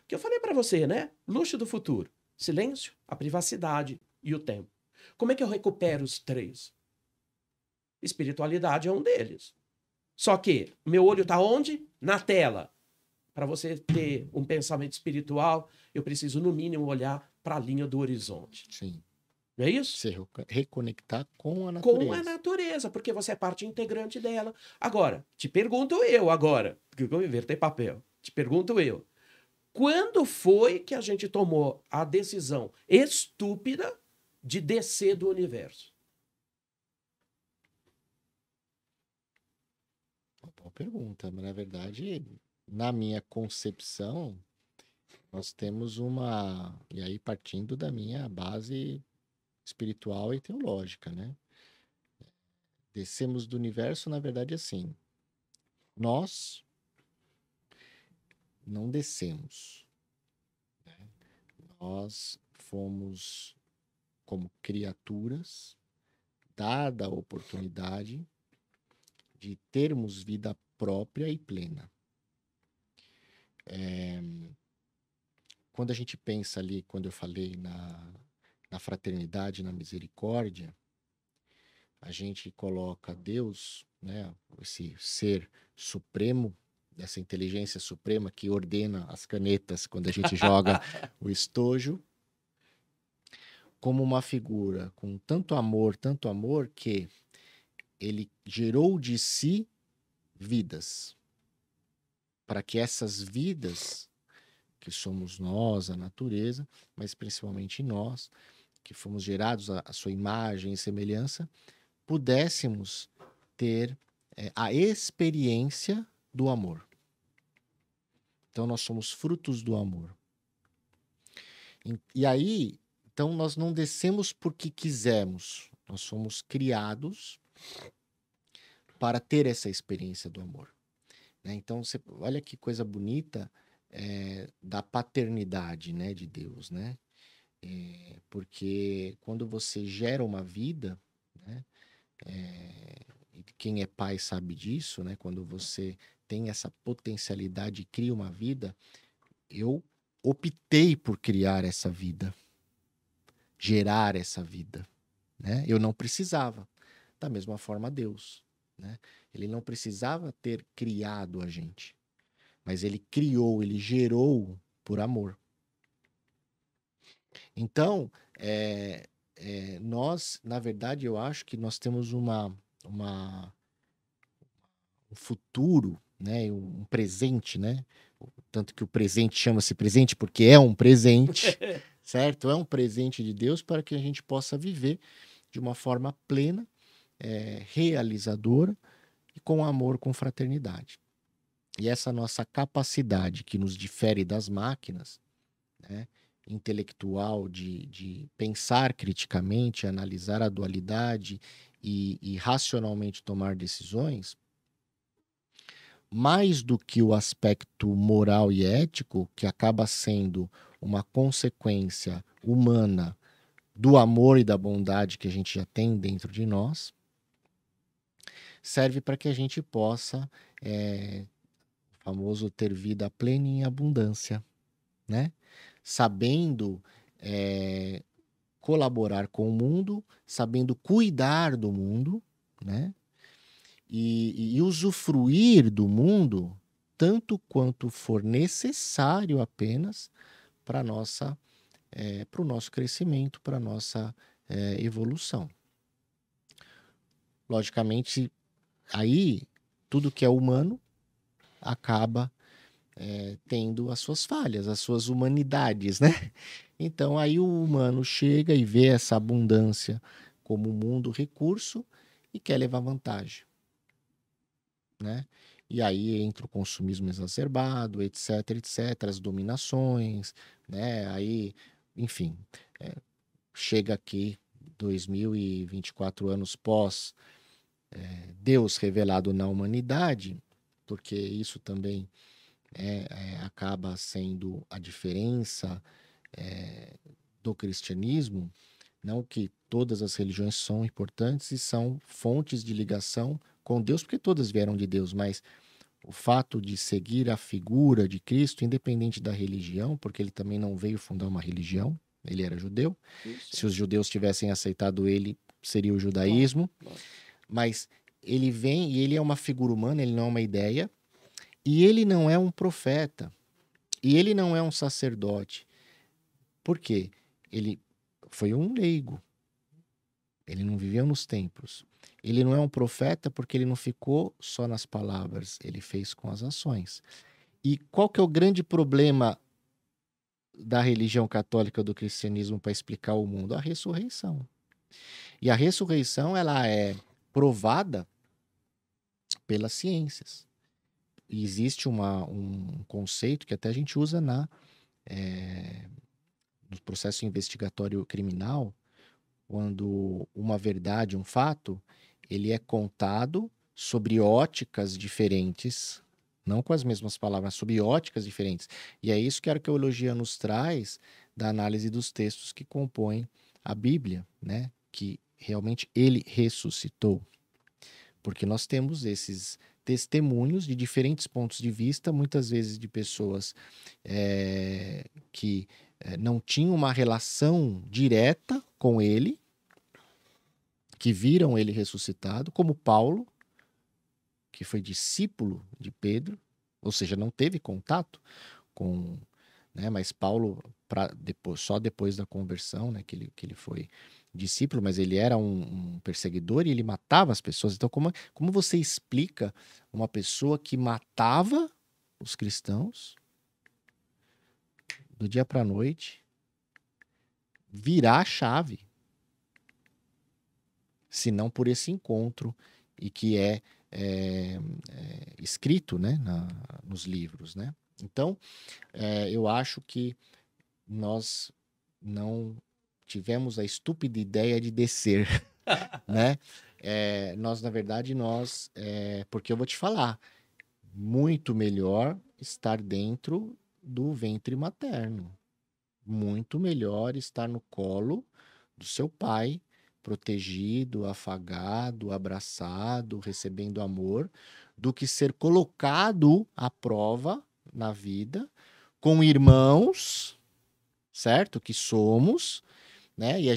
A: Que eu falei para você, né? Luxo do futuro, silêncio, a privacidade e o tempo. Como é que eu recupero os três? Espiritualidade é um deles. Só que meu olho está onde? Na tela. Para você ter um pensamento espiritual, eu preciso, no mínimo, olhar para a linha do horizonte.
B: Sim.
A: Não é isso?
B: Se reconectar com a
A: Com
B: natureza.
A: a natureza, porque você é parte integrante dela. Agora, te pergunto eu agora, porque eu vou inverter papel. Te pergunto eu. Quando foi que a gente tomou a decisão estúpida de descer do universo?
B: Boa pergunta, mas na verdade, na minha concepção, nós temos uma. E aí, partindo da minha base espiritual e teológica, né? Descemos do universo, na verdade, assim. Nós não descemos. Nós fomos, como criaturas, dada a oportunidade de termos vida própria e plena. Quando a gente pensa ali, quando eu falei na fraternidade, na misericórdia, a gente coloca Deus, né, esse ser supremo, essa inteligência suprema que ordena as canetas quando a gente joga o estojo, como uma figura com tanto amor, que ele gerou de si vidas, para que essas vidas, que somos nós, a natureza, mas principalmente nós, que fomos gerados à sua imagem e semelhança, pudéssemos ter a experiência do amor. Então, nós somos frutos do amor. E aí, então, nós não descemos porque quisemos. Nós somos criados para ter essa experiência do amor. Né? Então, olha que coisa bonita da paternidade, né, de Deus, né? Porque quando você gera uma vida, né, quem é pai sabe disso, né? Quando você tem essa potencialidade e cria uma vida, eu optei por criar essa vida, gerar essa vida, né? Eu não precisava. Da mesma forma, Deus, né? Ele não precisava ter criado a gente, mas ele criou, ele gerou por amor. Então, nós, na verdade, eu acho que nós temos um futuro, né? Um presente, né? Tanto que o presente chama-se presente porque é um presente, certo? É um presente de Deus para que a gente possa viver de uma forma plena, realizadora e com amor, com fraternidade. E essa nossa capacidade que nos difere das máquinas, né, intelectual de pensar criticamente, analisar a dualidade e racionalmente tomar decisões, mais do que o aspecto moral e ético, que acaba sendo uma consequência humana do amor e da bondade que a gente já tem dentro de nós, serve para que a gente possa, o famoso, ter vida plena e em abundância, né? Sabendo colaborar com o mundo, sabendo cuidar do mundo, né? E usufruir do mundo tanto quanto for necessário apenas para o nosso crescimento, para a nossa evolução. Logicamente, aí tudo que é humano acaba tendo as suas falhas, as suas humanidades, né? Então aí o humano chega e vê essa abundância como um mundo recurso e quer levar vantagem, né? E aí entra o consumismo exacerbado, etc, etc, as dominações, né? Aí, enfim, chega aqui 2024 anos pós Deus revelado na humanidade, porque isso também acaba sendo a diferença do cristianismo. Não que todas as religiões são importantes e são fontes de ligação com Deus, porque todas vieram de Deus, mas o fato de seguir a figura de Cristo, independente da religião, porque ele também não veio fundar uma religião, ele era judeu.
A: Isso.
B: Se os judeus tivessem aceitado ele, seria o judaísmo.
A: Claro.
B: Mas ele vem e ele é uma figura humana, ele não é uma ideia, e ele não é um profeta, e ele não é um sacerdote. Por quê? Ele foi um leigo. Ele não viveu nos templos. Ele não é um profeta porque ele não ficou só nas palavras, ele fez com as ações. E qual que é o grande problema da religião católica, do cristianismo, para explicar o mundo? A ressurreição. E a ressurreição, ela é provada pelas ciências. E existe um conceito que até a gente usa no processo investigatório criminal, quando uma verdade, um fato, ele é contado sobre óticas diferentes, não com as mesmas palavras, sobre óticas diferentes. E é isso que a arqueologia nos traz da análise dos textos que compõem a Bíblia, né? Que realmente ele ressuscitou. Porque nós temos esses testemunhos de diferentes pontos de vista, muitas vezes de pessoas que não tinham uma relação direta com ele, que viram ele ressuscitado, como Paulo, que foi discípulo de Pedro, ou seja, não teve contato com, né, mas Paulo, só depois da conversão, né, que ele foi discípulo, mas ele era um perseguidor e ele matava as pessoas. Então, como você explica uma pessoa que matava os cristãos do dia para a noite virar a chave, se não por esse encontro, e que é escrito, né, nos livros, né? Então, eu acho que nós não tivemos a estúpida ideia de descer, né? Na verdade, porque eu vou te falar, muito melhor estar dentro do ventre materno, muito melhor estar no colo do seu pai, protegido, afagado, abraçado, recebendo amor, do que ser colocado à prova na vida com irmãos, certo? Que somos, né? E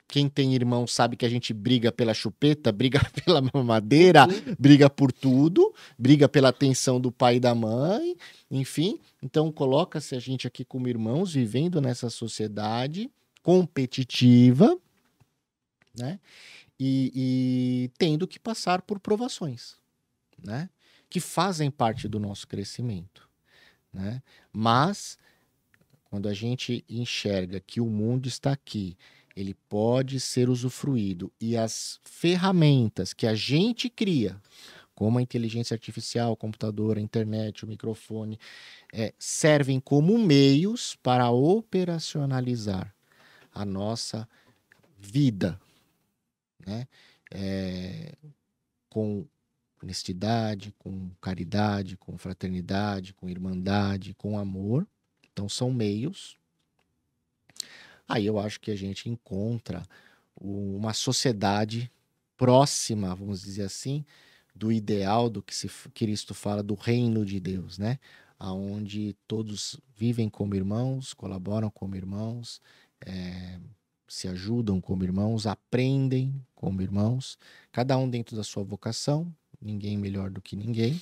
B: quem tem irmão sabe que a gente briga pela chupeta, briga pela mamadeira, briga por tudo, briga pela atenção do pai e da mãe, enfim. Então, coloca-se a gente aqui como irmãos, vivendo nessa sociedade competitiva, né? E tendo que passar por provações, né? Que fazem parte do nosso crescimento, né? Mas, quando a gente enxerga que o mundo está aqui, ele pode ser usufruído, e as ferramentas que a gente cria, como a inteligência artificial, o computador, a internet, o microfone, servem como meios para operacionalizar a nossa vida, né? Com honestidade, com caridade, com fraternidade, com irmandade, com amor. Então são meios. Aí eu acho que a gente encontra uma sociedade próxima, vamos dizer assim, do ideal do que Cristo fala do reino de Deus, né? Onde todos vivem como irmãos, colaboram como irmãos, se ajudam como irmãos, aprendem como irmãos, cada um dentro da sua vocação, ninguém melhor do que ninguém,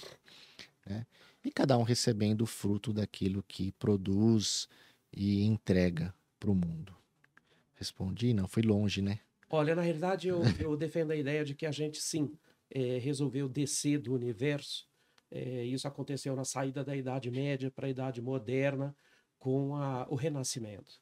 B: né? E cada um recebendo o fruto daquilo que produz e entrega para o mundo. Respondi? Não, fui longe, né?
A: Olha, na realidade, eu defendo a ideia de que a gente, sim, resolveu descer do universo. Isso aconteceu na saída da Idade Média para a Idade Moderna, com o Renascimento.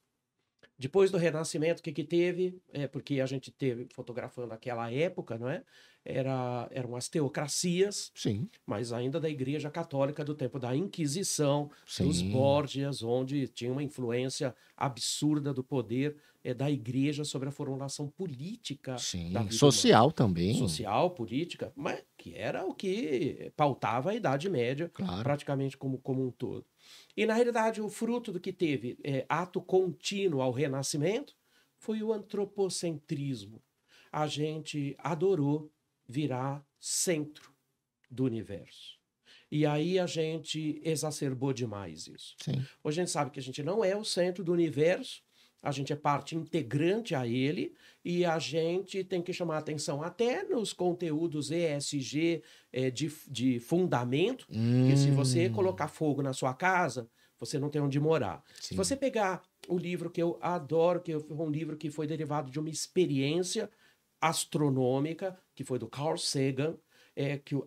A: Depois do Renascimento, o que teve? Porque a gente teve, fotografando aquela época, não é? Eram as teocracias,
B: sim,
A: mas ainda da Igreja Católica do tempo da Inquisição,
B: sim,
A: dos Borgias, onde tinha uma influência absurda do poder da Igreja sobre a formulação política
B: sim,
A: da vida
B: social
A: humana.
B: também.
A: Social, política, mas que era o que pautava a Idade Média,
B: Claro.
A: praticamente como um todo. E, na realidade, o fruto do que teve ato contínuo ao Renascimento, foi o antropocentrismo. A gente adorou virar centro do universo. E aí a gente exacerbou demais isso.
B: Sim.
A: Hoje a gente sabe que a gente não é o centro do universo, a gente é parte integrante a ele e a gente tem que chamar atenção até nos conteúdos ESG de fundamento, que se você colocar fogo na sua casa, você não tem onde morar.
B: Sim.
A: Se você pegar o livro que eu adoro, que foi um livro que foi derivado de uma experiência astronômica, que foi do Carl Sagan,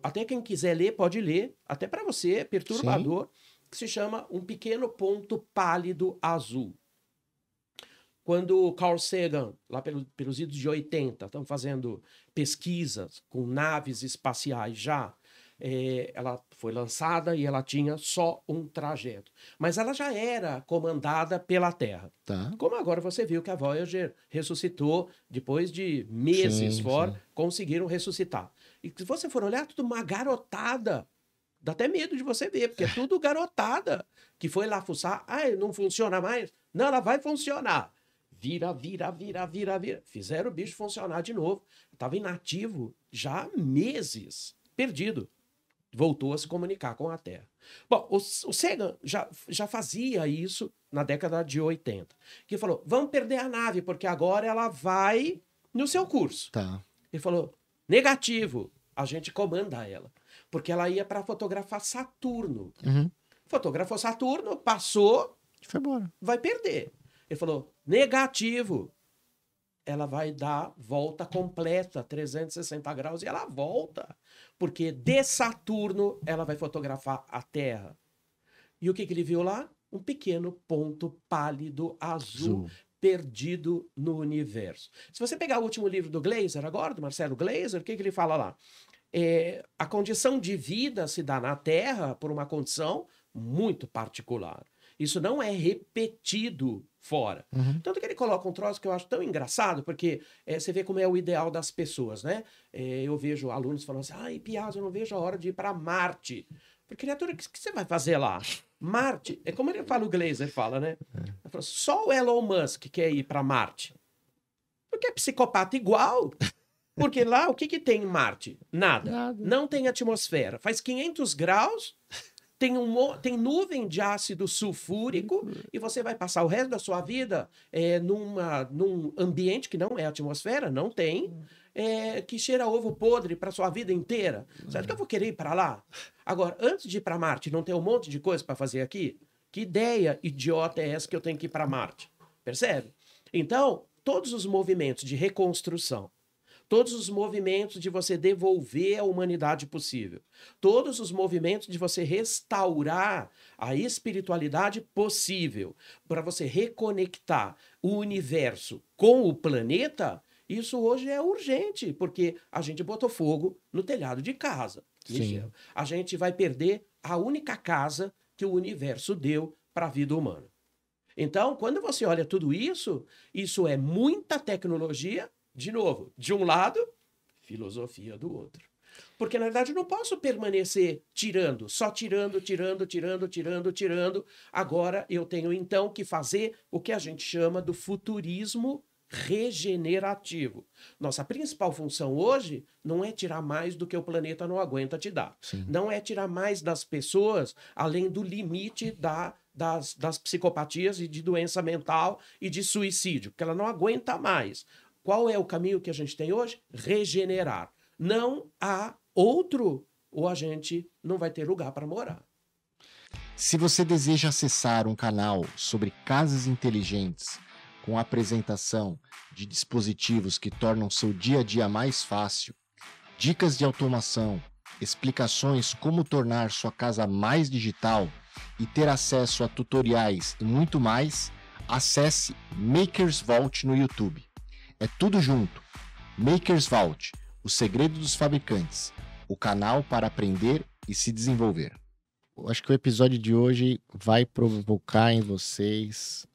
A: até quem quiser ler, pode ler, até para você é perturbador, que se chama Um Pequeno Ponto Pálido Azul. Quando Carl Sagan, lá pelos idos de 80, estão fazendo pesquisas com naves espaciais já, ela foi lançada e ela tinha só um trajeto. Mas ela já era comandada pela Terra.
B: Tá.
A: Como agora você viu que a Voyager ressuscitou, depois de meses fora, conseguiram ressuscitar. E se você for olhar, tudo uma garotada. Dá até medo de você ver, porque é tudo garotada que foi lá fuçar. Não funciona mais? Não, ela vai funcionar. Vira. Fizeram o bicho funcionar de novo. Estava inativo já há meses. Perdido. Voltou a se comunicar com a Terra. Bom, o Sagan já fazia isso na década de 80. Que falou, vamos perder a nave, porque agora ela vai no seu curso.
B: Tá.
A: Ele falou, negativo, a gente comanda ela. Porque ela ia para fotografar Saturno. Fotografou Saturno, passou,
B: foi embora.
A: Vai perder. Ele falou, negativo. Ela vai dar volta completa, 360 graus, e ela volta. Porque de Saturno, ela vai fotografar a Terra. E o que ele viu lá? Um pequeno ponto pálido azul perdido no universo. Se você pegar o último livro do Gleiser agora, do Marcelo Gleiser, o que ele fala lá? A condição de vida se dá na Terra por uma condição muito particular. Isso não é repetido fora. Tanto que ele coloca um troço que eu acho tão engraçado, porque você vê como é o ideal das pessoas, né? Eu vejo alunos falando assim, Piazza, eu não vejo a hora de ir para Marte. Porque, criatura, o que você vai fazer lá? Marte, é como ele fala, o Gleiser fala, né? Ele fala, só o Elon Musk quer ir para Marte. Porque é psicopata igual. Porque lá, o que tem em Marte? Nada. Não tem atmosfera. Faz 500 graus... Tem nuvem de ácido sulfúrico e você vai passar o resto da sua vida num ambiente que não é atmosfera, não tem, que cheira ovo podre para sua vida inteira. Sabe que eu vou querer ir para lá? Agora, antes de ir para Marte, não tem um monte de coisa para fazer aqui? Que ideia idiota é essa que eu tenho que ir para Marte? Percebe? Então, todos os movimentos de reconstrução, todos os movimentos de você devolver a humanidade possível. Todos os movimentos de você restaurar a espiritualidade possível. Para você reconectar o universo com o planeta, isso hoje é urgente, porque a gente botou fogo no telhado de casa. Michel. A gente vai perder a única casa que o universo deu para a vida humana. Então, quando você olha tudo isso, isso é muita tecnologia. De novo, de um lado, filosofia do outro. Porque, na verdade, eu não posso permanecer só tirando. Agora, eu tenho, então, que fazer o que a gente chama do futurismo regenerativo. Nossa principal função hoje não é tirar mais do que o planeta não aguenta te dar. Não é tirar mais das pessoas, além do limite das psicopatias e de doença mental e de suicídio, porque ela não aguenta mais. Qual é o caminho que a gente tem hoje? Regenerar. Não há outro, ou a gente não vai ter lugar para morar.
B: Se você deseja acessar um canal sobre casas inteligentes, com apresentação de dispositivos que tornam seu dia a dia mais fácil, dicas de automação, explicações como tornar sua casa mais digital e ter acesso a tutoriais e muito mais, acesse Makers Vault no YouTube. É tudo junto. Makers Vault, o segredo dos fabricantes, o canal para aprender e se desenvolver. Eu acho que o episódio de hoje vai provocar em vocês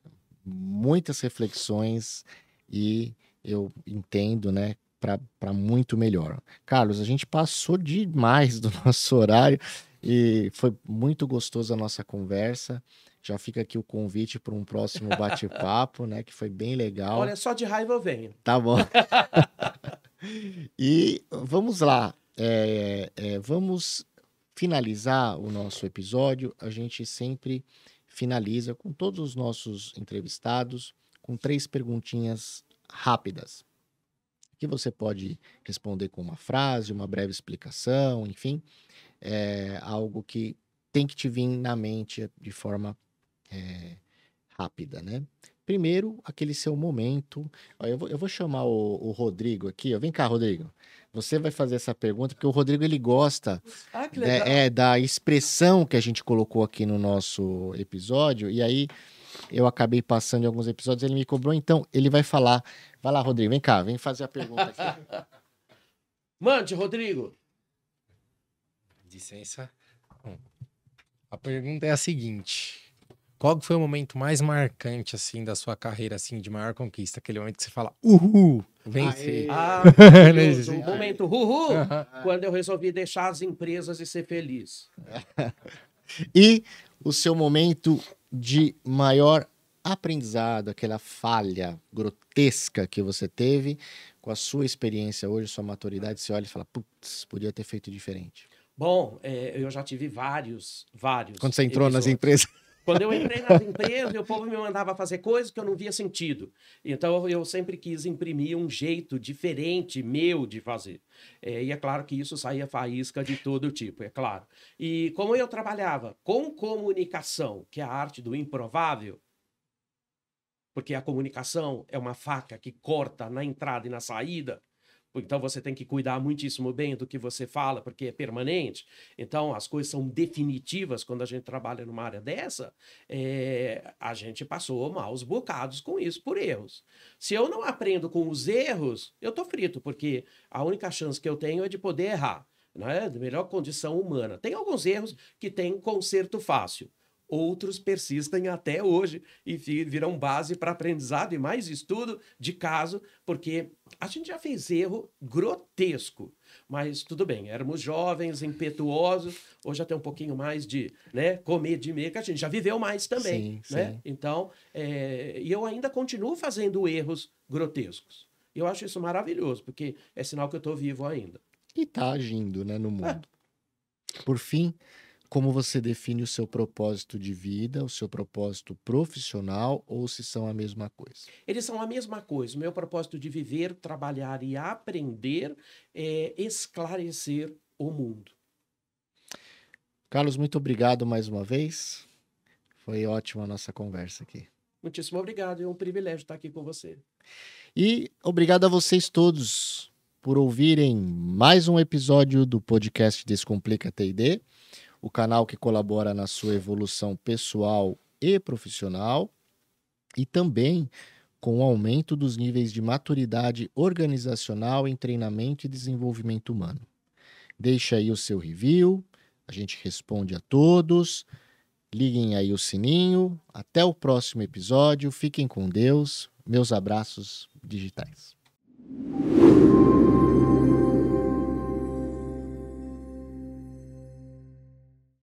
B: muitas reflexões e eu entendo, né, para muito melhor. Carlos, a gente passou demais do nosso horário e foi muito gostoso a nossa conversa. Já fica aqui o convite para um próximo bate-papo, né? Que foi bem legal.
A: Olha, só de raiva eu venho.
B: Tá bom. E vamos lá. Vamos finalizar o nosso episódio. A gente sempre finaliza com todos os nossos entrevistados com 3 perguntinhas rápidas. Que você pode responder com uma frase, uma breve explicação, enfim. Algo que tem que te vir na mente de forma rápida, né? Primeiro, aquele seu momento. Ó, eu vou chamar o Rodrigo aqui. Ó. Vem cá, Rodrigo. Você vai fazer essa pergunta, porque o Rodrigo ele gosta
A: Que legal.
B: da expressão que a gente colocou aqui no nosso episódio. E aí eu acabei passando em alguns episódios, ele me cobrou. Então, ele vai falar. Vai lá, Rodrigo, vem cá, vem fazer a pergunta aqui.
A: Mande, Rodrigo.
C: Licença. Bom, a pergunta é a seguinte: qual que foi o momento mais marcante assim da sua carreira assim de maior conquista? Aquele momento que você fala, uhul, venci.
A: O momento quando eu resolvi deixar as empresas e ser feliz.
B: E o seu momento de maior aprendizado, aquela falha grotesca que você teve com a sua experiência hoje, sua maturidade, você olha e fala, putz, podia ter feito diferente.
A: Bom, eu já tive vários.
B: Quando você entrou nas empresas?
A: Quando eu entrei nas empresas, o povo me mandava fazer coisas que eu não via sentido. Então, eu sempre quis imprimir um jeito diferente meu de fazer. E é claro que isso saía faísca de todo tipo, é claro. E como eu trabalhava com comunicação, que é a arte do improvável, porque a comunicação é uma faca que corta na entrada e na saída, então você tem que cuidar muitíssimo bem do que você fala, porque é permanente. Então as coisas são definitivas quando a gente trabalha numa área dessa. A gente passou maus bocados com isso, por erros. Se eu não aprendo com os erros, eu tô frito, porque a única chance que eu tenho é de poder errar, né? Da melhor condição humana. Tem alguns erros que têm conserto fácil. Outros persistem até hoje e viram base para aprendizado e mais estudo de caso, porque a gente já fez erro grotesco, mas tudo bem, éramos jovens, impetuosos, hoje já tem um pouquinho mais de comer de meia, que a gente já viveu mais também.
B: Sim,
A: né?
B: sim.
A: Então, e eu ainda continuo fazendo erros grotescos. Eu acho isso maravilhoso, porque é sinal que eu estou vivo ainda.
B: E tá agindo, né, no mundo. Por fim, como você define o seu propósito de vida, o seu propósito profissional, ou se são a mesma coisa?
A: Eles são a mesma coisa. O meu propósito de viver, trabalhar e aprender é esclarecer o mundo.
B: Carlos, muito obrigado mais uma vez. Foi ótima a nossa conversa aqui.
A: Muitíssimo obrigado. É um privilégio estar aqui com você.
B: E obrigado a vocês todos por ouvirem mais um episódio do podcast Descomplica TD. O canal que colabora na sua evolução pessoal e profissional e também com o aumento dos níveis de maturidade organizacional em treinamento e desenvolvimento humano. Deixa aí o seu review, a gente responde a todos, liguem aí o sininho, até o próximo episódio, fiquem com Deus, meus abraços digitais.